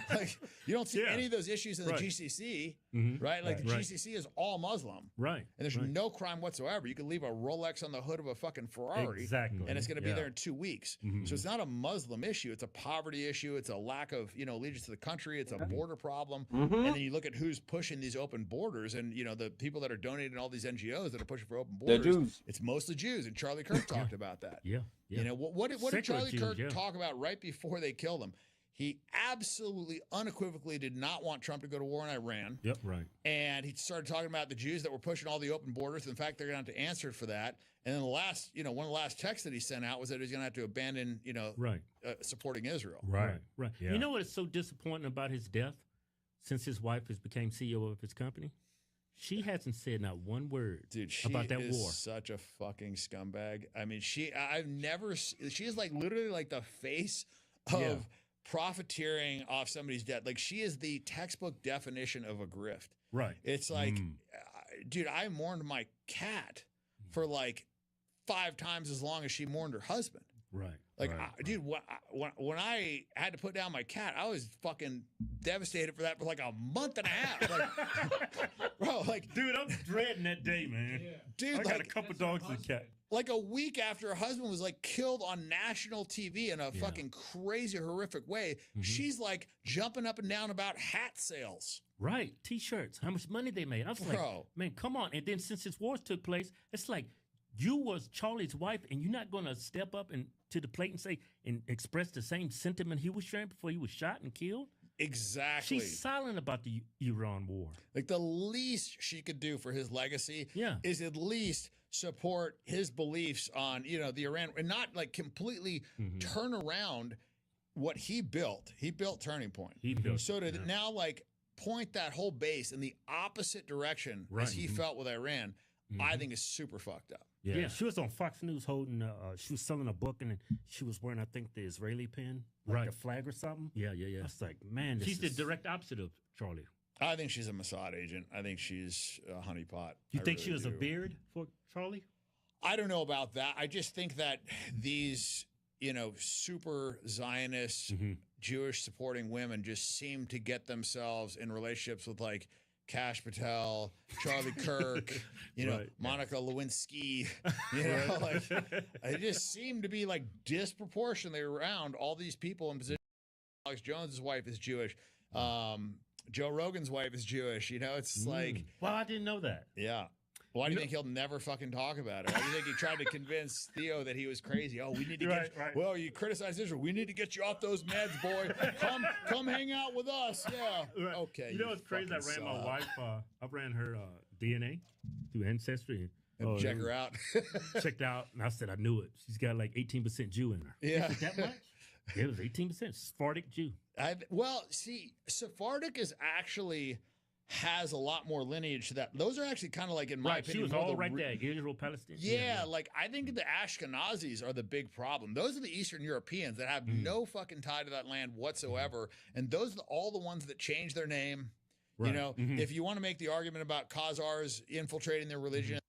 Like, you don't see any of those issues in the GCC, right? Like the GCC is all Muslim. Right. And there's no crime whatsoever. You can leave a Rolex on the hood of a fucking Ferrari. Exactly. And it's going to be there in 2 weeks. So it's not a Muslim issue. It's a poverty issue. It's a lack of, allegiance to the country. It's a border problem. And then you look at who's pushing these open borders and, the people that are donating all these NGOs that are pushing for open borders. They're Jews. It's mostly Jews. And Charlie Kirk talked about that. Yeah. What did Charlie Jews, Kirk talk about right before they killed him? He absolutely unequivocally did not want Trump to go to war in Iran. Yep, right. And he started talking about the Jews that were pushing all the open borders. In fact, they're going to have to answer for that. And then one of the last texts that he sent out was that he's going to have to abandon, supporting Israel. Right. Yeah. You know what is so disappointing about his death since his wife has became CEO of his company? She hasn't said not one word about that war. Such a fucking scumbag. I mean, she is like literally like the face of profiteering off somebody's debt. Like she is the textbook definition of a grift. Right. It's like, dude, I mourned my cat for like 5 times as long as she mourned her husband. Right. Like, dude, when I had to put down my cat, I was fucking devastated for that for like a month and a half. Like, bro, like, dude, I'm dreading that day, man. Yeah. Dude, I got a couple dogs and a cat. Like a week after her husband was like killed on national TV in a fucking crazy, horrific way, she's like jumping up and down about hat sales. Right. T-shirts. How much money they made. I was like, man, come on. And then since this war took place, it's like, you was Charlie's wife, and you're not going to step up and to the plate and say and express the same sentiment he was sharing before he was shot and killed? Exactly. She's silent about the Iran war. Like the least she could do for his legacy is at least support his beliefs on, the Iran, and not like completely turn around what he built. He built Turning Point. So to now like point that whole base in the opposite direction as he felt with Iran, I think is super fucked up. Yeah, she was on Fox News holding, she was selling a book, and she was wearing, I think, the Israeli pin, like the flag or something. Yeah. I was like, man, she's the direct opposite of Charlie. I think she's a Mossad agent. I think she's a honeypot. You think she was a beard for Charlie? I don't know about that. I just think that these, super Zionist, Jewish supporting women just seem to get themselves in relationships with like Kash Patel, Charlie Kirk, Monica Lewinsky, like they just seem to be like disproportionately around all these people in position. Alex Jones's wife is Jewish. Joe Rogan's wife is Jewish. It's like, well, I didn't know that. Yeah. Why do you think he'll never fucking talk about it? Why do you think he tried to convince Theo that he was crazy? Oh, we need to get well, you criticize Israel. We need to get you off those meds, boy. Come hang out with us. Yeah. Okay. You know what's crazy? I ran my wife. I ran her DNA through Ancestry. And check her out. Checked out, and I said I knew it. She's got like 18% Jew in her. Yeah. That much? Yeah, it was 18% Sephardic Jew. Well, see, Sephardic is actually has a lot more lineage to that. Those are actually kind of like, in my opinion, she was all right there, Israel, Palestine. Yeah, like I think the Ashkenazis are the big problem. Those are the Eastern Europeans that have no fucking tie to that land whatsoever, and those are all the ones that change their name. Right. If you want to make the argument about Khazars infiltrating their religion.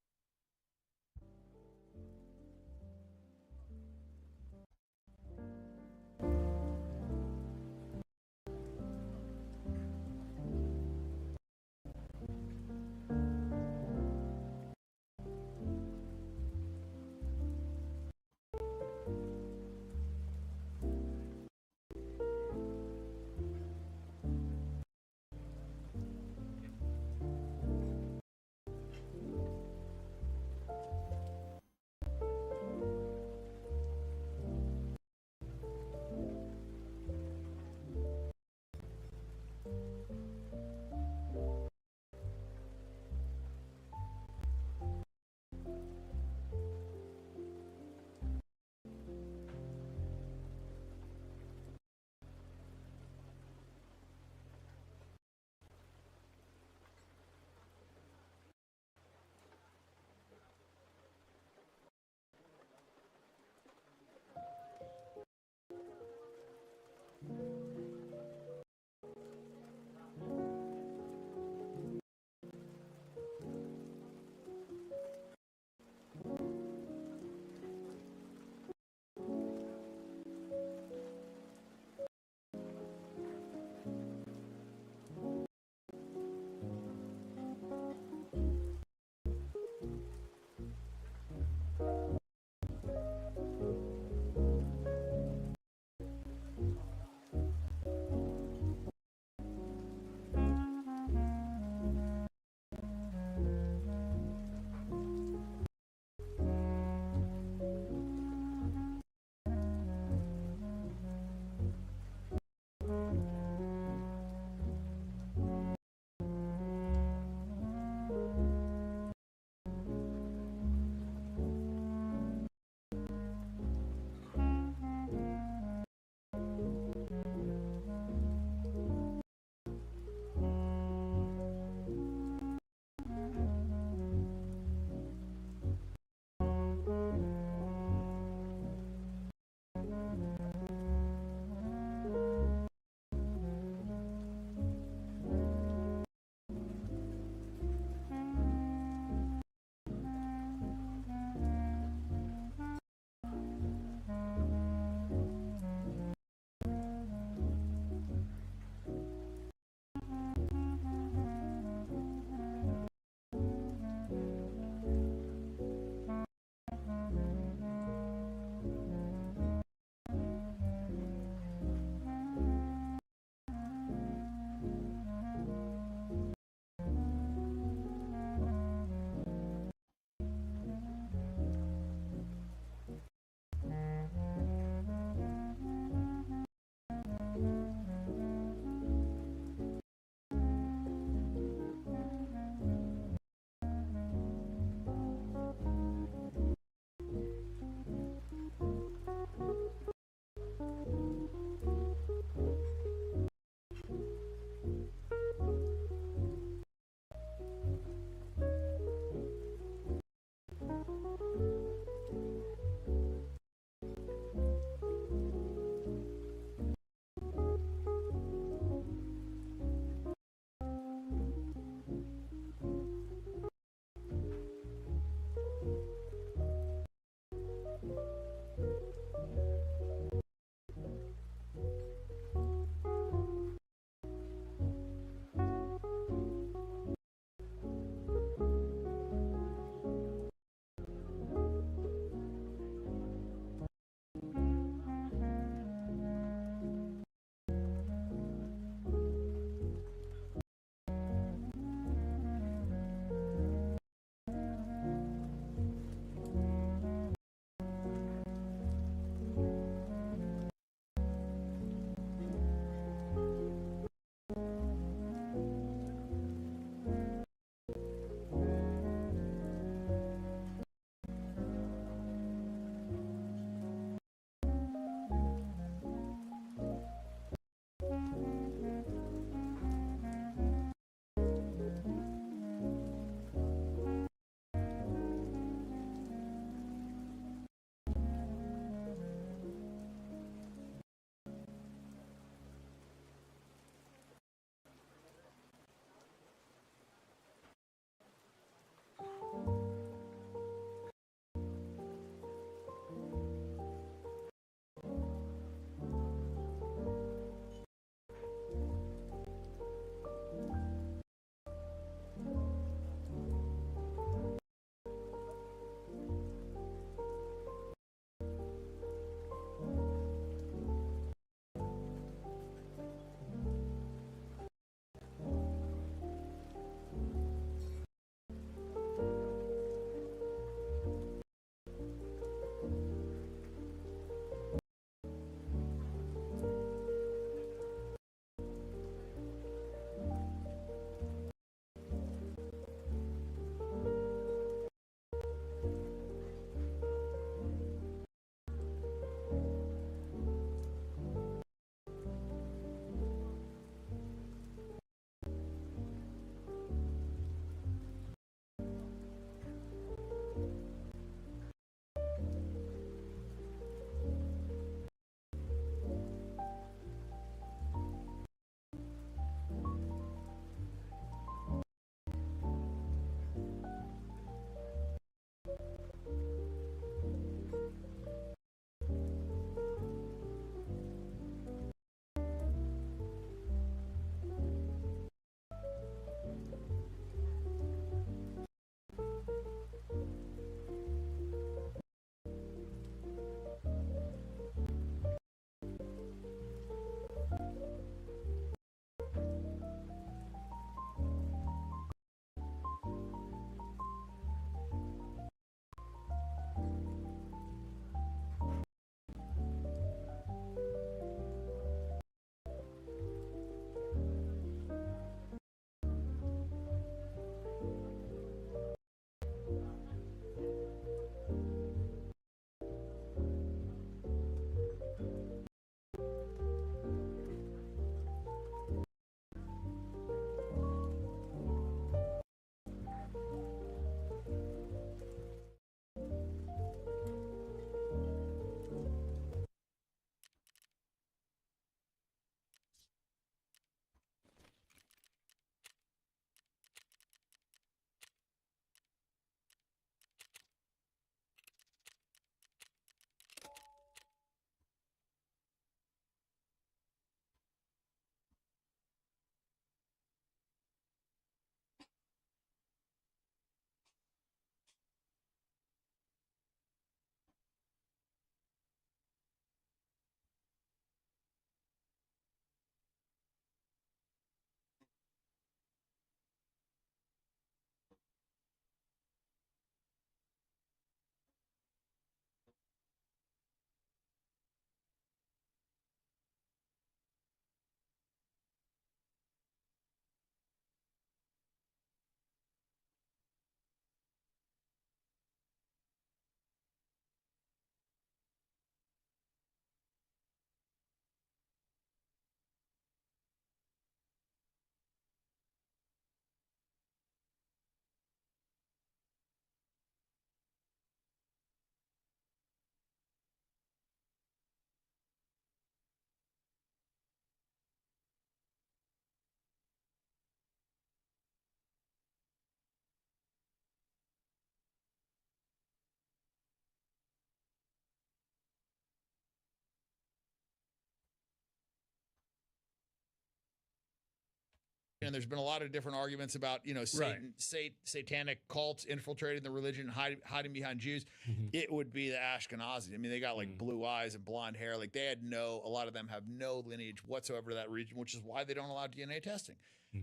and there's been a lot of different arguments about, you know, satanic cults infiltrating the religion, hiding behind Jews. It would be the Ashkenazis. I mean, they got like blue eyes and blonde hair. Like they had a lot of them have no lineage whatsoever to that region, which is why they don't allow DNA testing.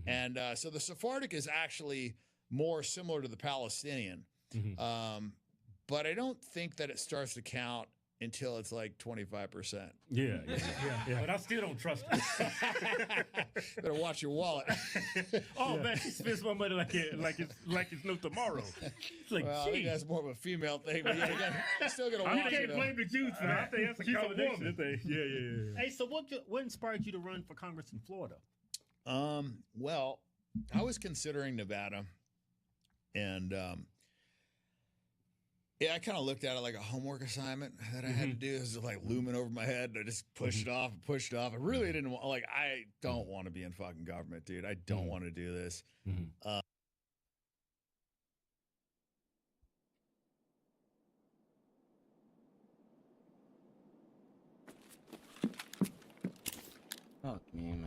And so the Sephardic is actually more similar to the Palestinian. But I don't think that it starts to count until it's like 25%. Yeah. But I still don't trust it. Better watch your wallet. Man, he spends my money like it's no tomorrow. It's like, well, I think that's more of a female thing, but yeah, you still got to watch it. You can't blame the Jews for that. I think that's a combination thing. Yeah. Hey, so what inspired you to run for Congress in Florida? Well, I was considering Nevada, and yeah, I kind of looked at it like a homework assignment that I had to do. It was like looming over my head. I just pushed it off. I really didn't want, like, I don't want to be in fucking government, dude. I don't want to do this. Fuck me, man.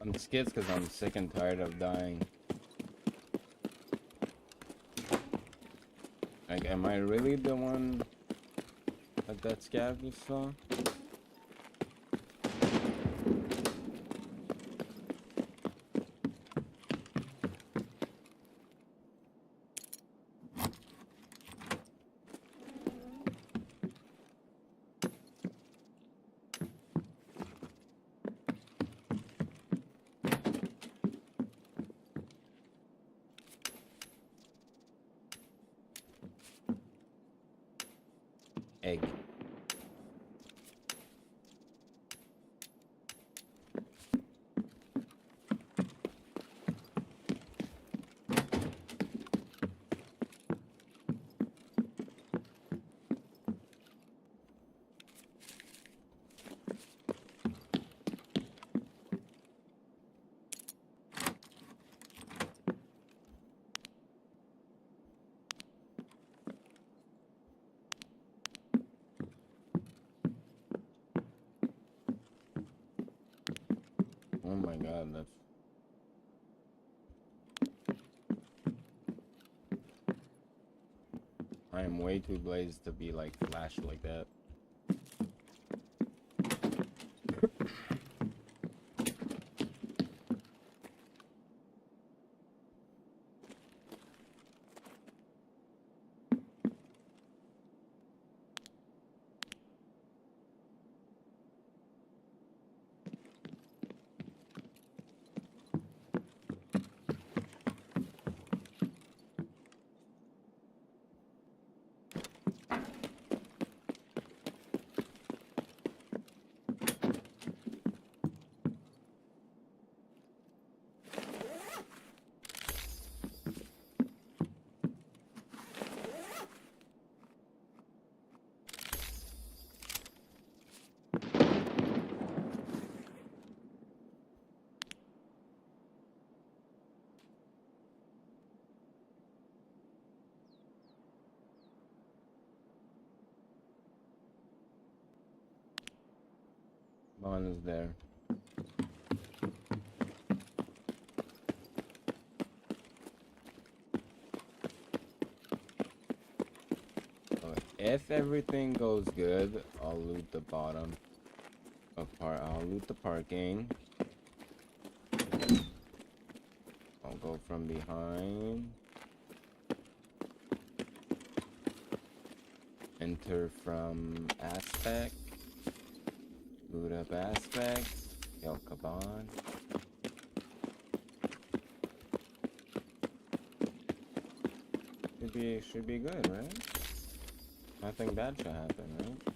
I'm scared because I'm sick and tired of dying. Like, am I really the one that scav just saw? Egg. Oh my god, that's... I am way too blazed to be like flash like that. Mon is there. So if everything goes good, I'll loot the bottom. I'll loot the parking. I'll go from behind. Enter from aspect. Boot up aspect. Kill Kaban. Should be good, right? Nothing bad should happen, right?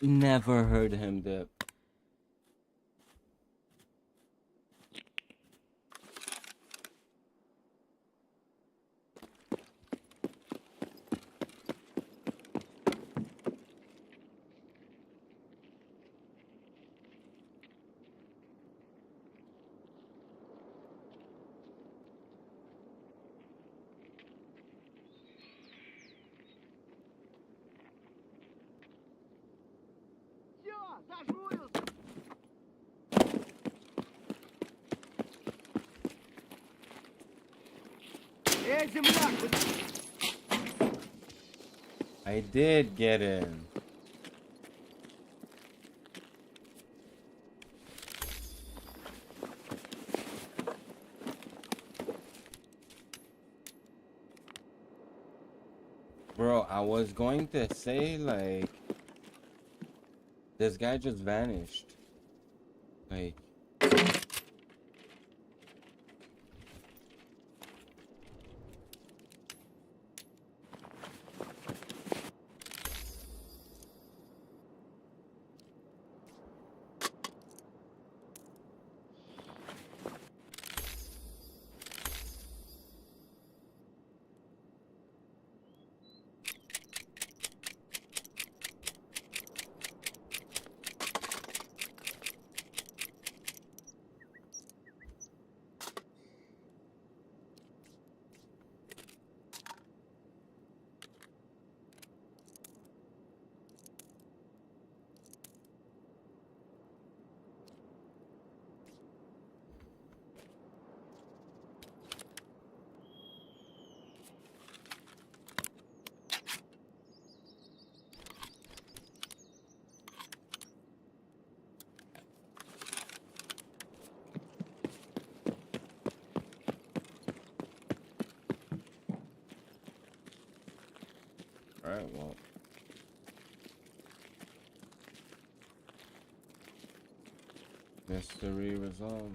Never heard him dip. Все, зажмурился. Эй, земляк, I did get in. Bro, I was going to say, like, this guy just vanished. Like, alright, well. Mystery resolved.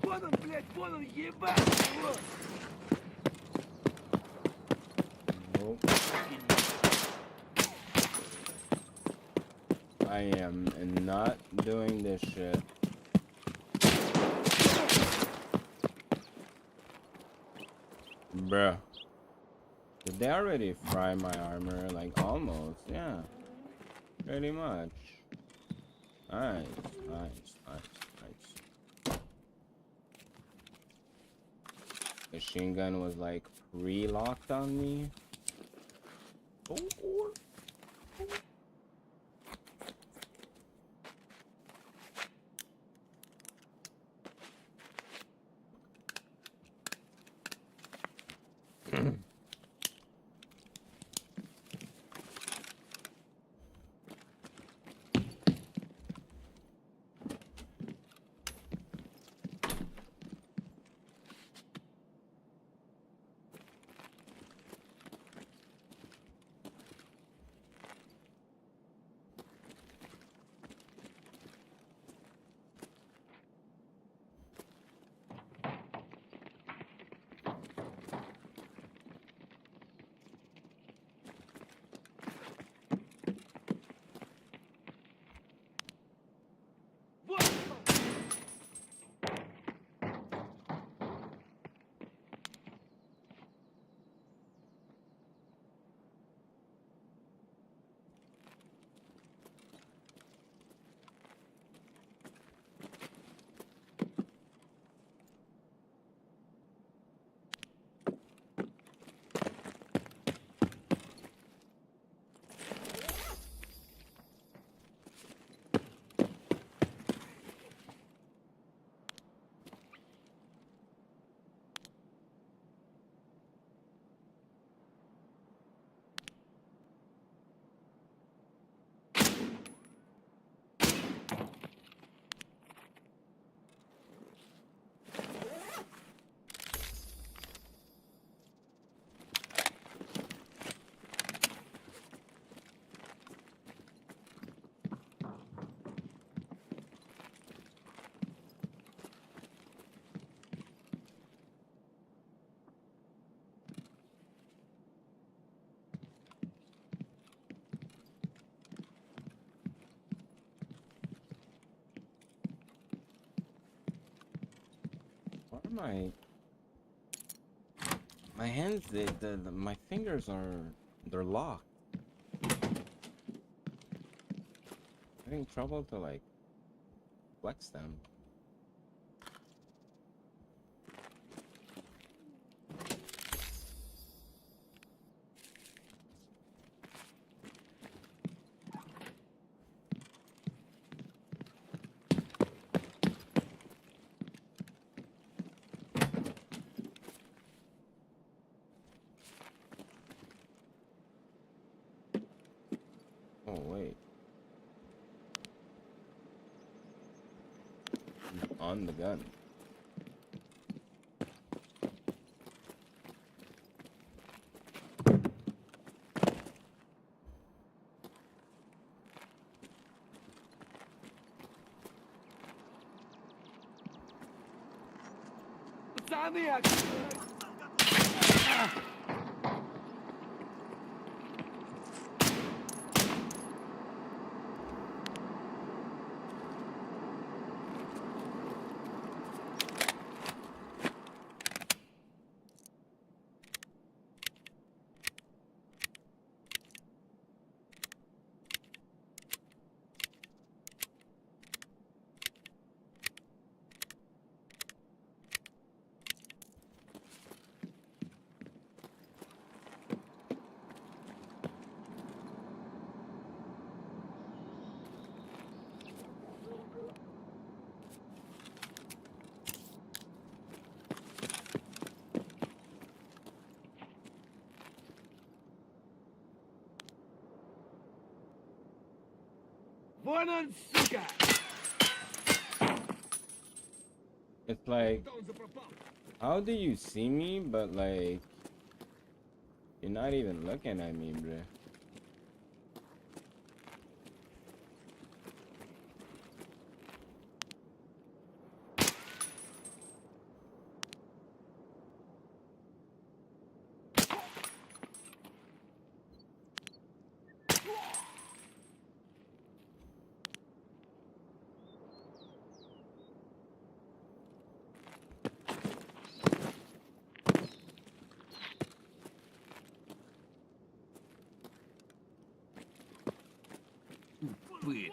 Вон он, блядь, вон он, ебать его! Nope. I am not doing this shit. Bruh. Did they already fry my armor? Like, almost, yeah. Pretty much. Nice, nice, nice, nice. Machine gun was like pre-locked on me. Oh. My hands, my fingers they're locked. Having trouble to like flex them. Oh wait. On the gun. Пацаны, вон он, сука! It's like Куда он запропал? How do you see me, but like, you're not even looking at me, bruh? Пыль.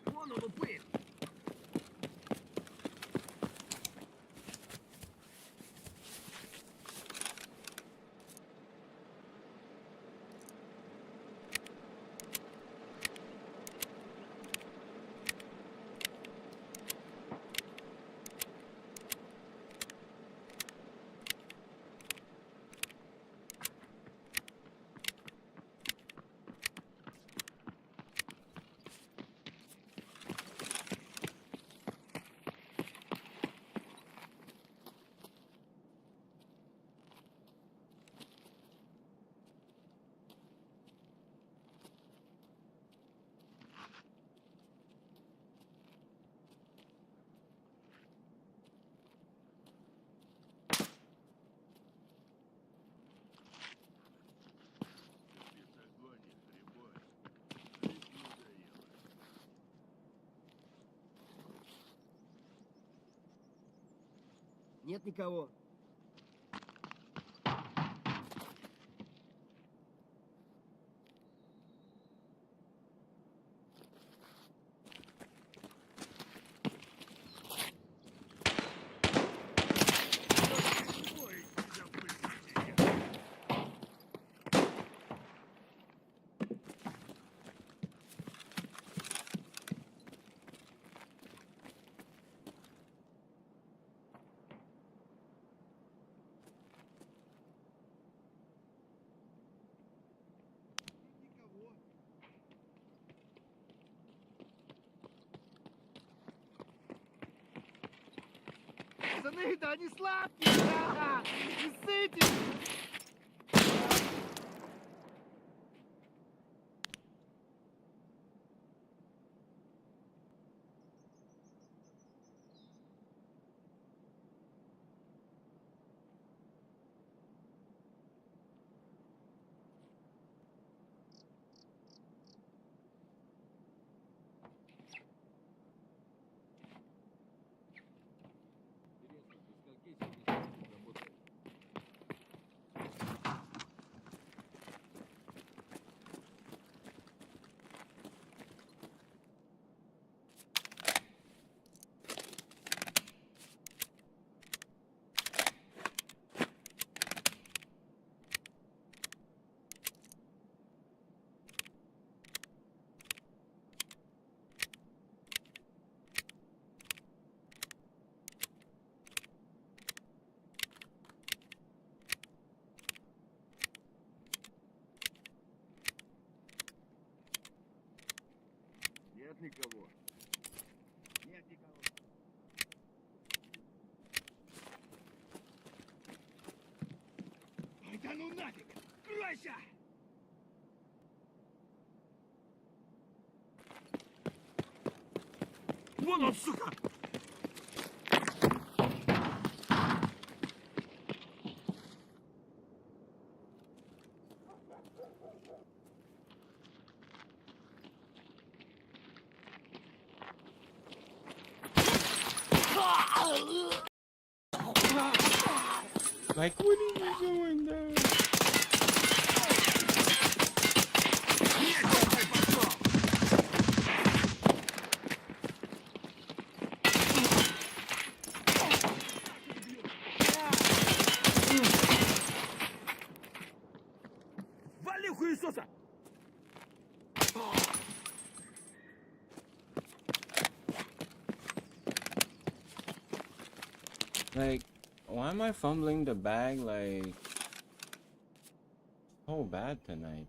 Вон он упырь. Нет никого. Пацаны, да они сладкие! Ха-ха! Не ссытесь! Нет никого. Нет никого. Ай, да ну нафиг! Кройся! Вон он, сука! Like, what are you doing there? Вали хуесоса! Like, why am I fumbling the bag like so bad tonight?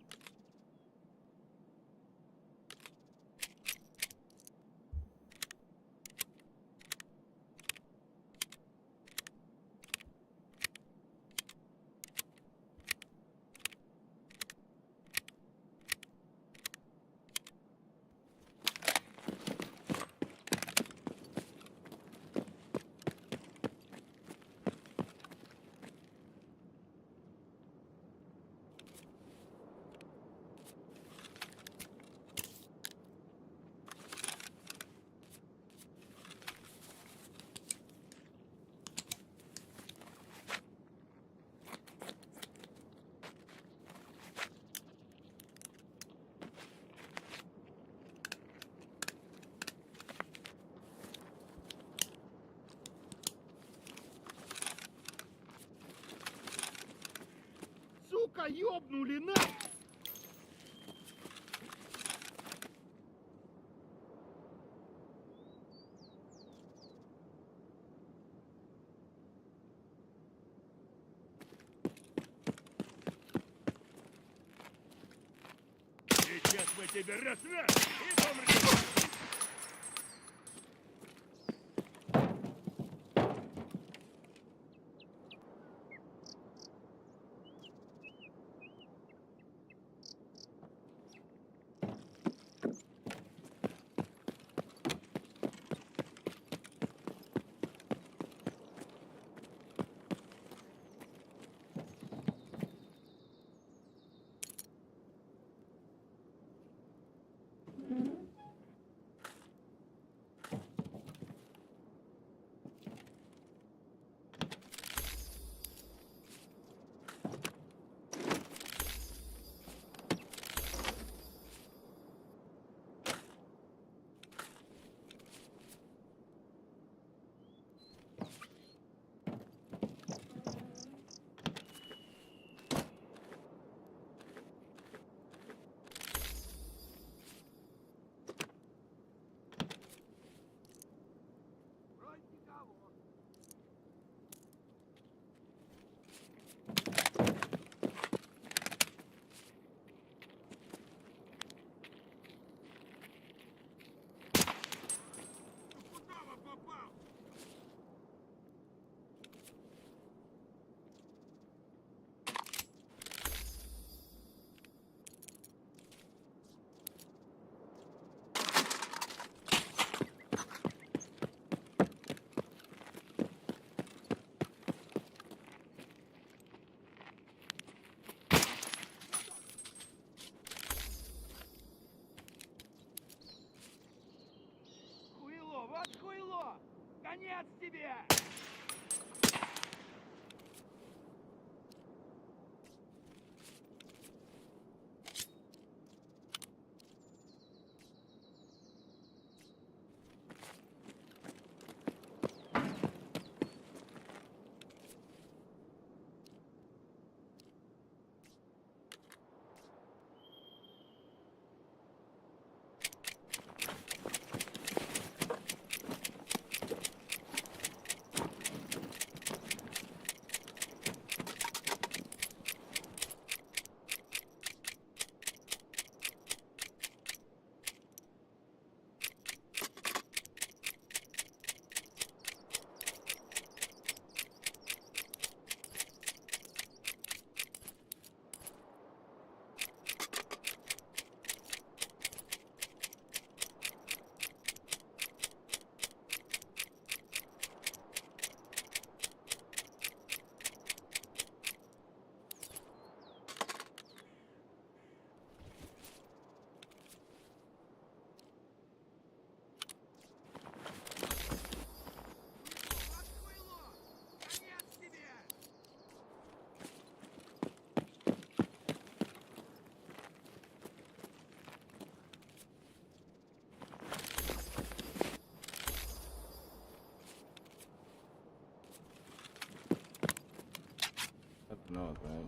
Сука, ёбнули на! Сейчас мы тебя раз-раз и помрем! Вот хуйло! Конец тебе! north, right?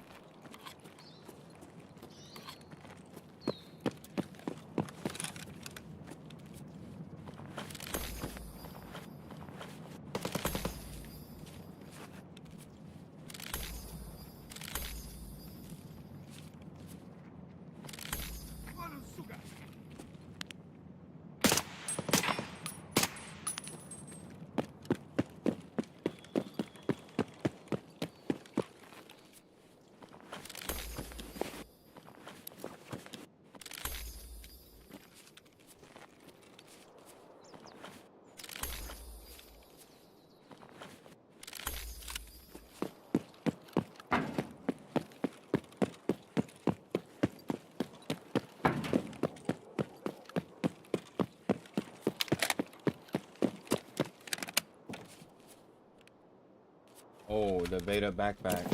Oh, the Beta backpack.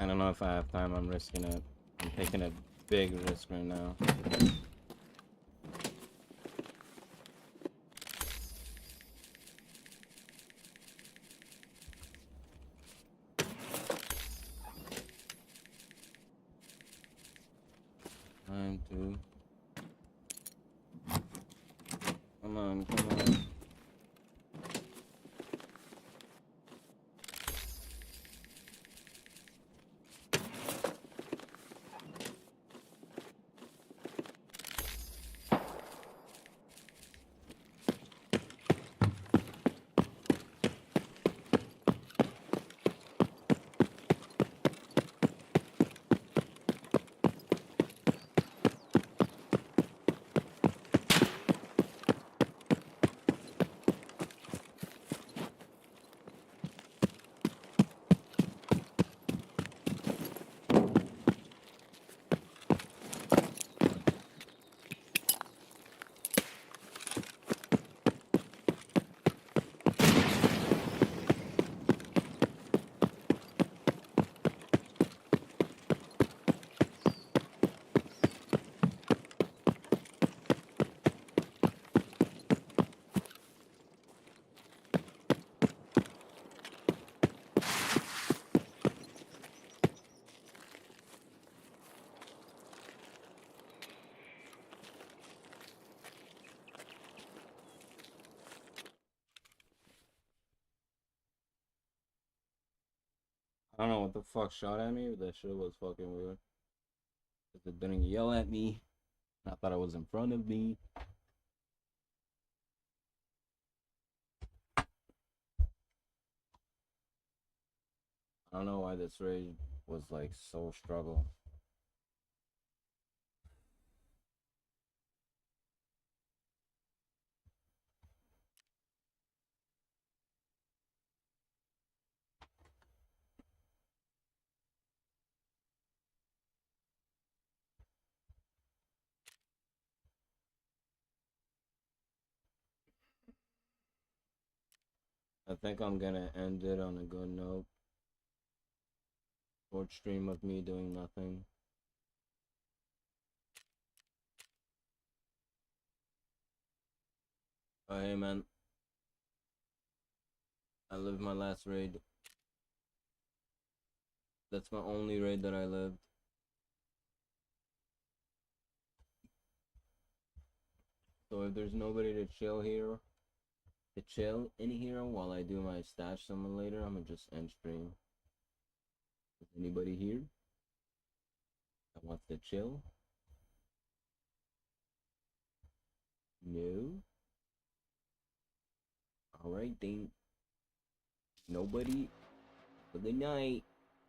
I don't know if I have time. I'm risking it. I'm taking a big risk right now. Time to. Come on, come on. I don't know what the fuck shot at me, but that shit was fucking weird. It didn't yell at me. I thought it was in front of me. I don't know why this raid was like so struggle. I think I'm gonna end it on a good note. Short stream of me doing nothing. Oh, hey man, I lived my last raid. That's my only raid that I lived. So if there's nobody to chill here, to chill in here while I do my stash simulator, I'm gonna just end stream. Is anybody here that wants to chill? No? Alright then. Nobody? Good night.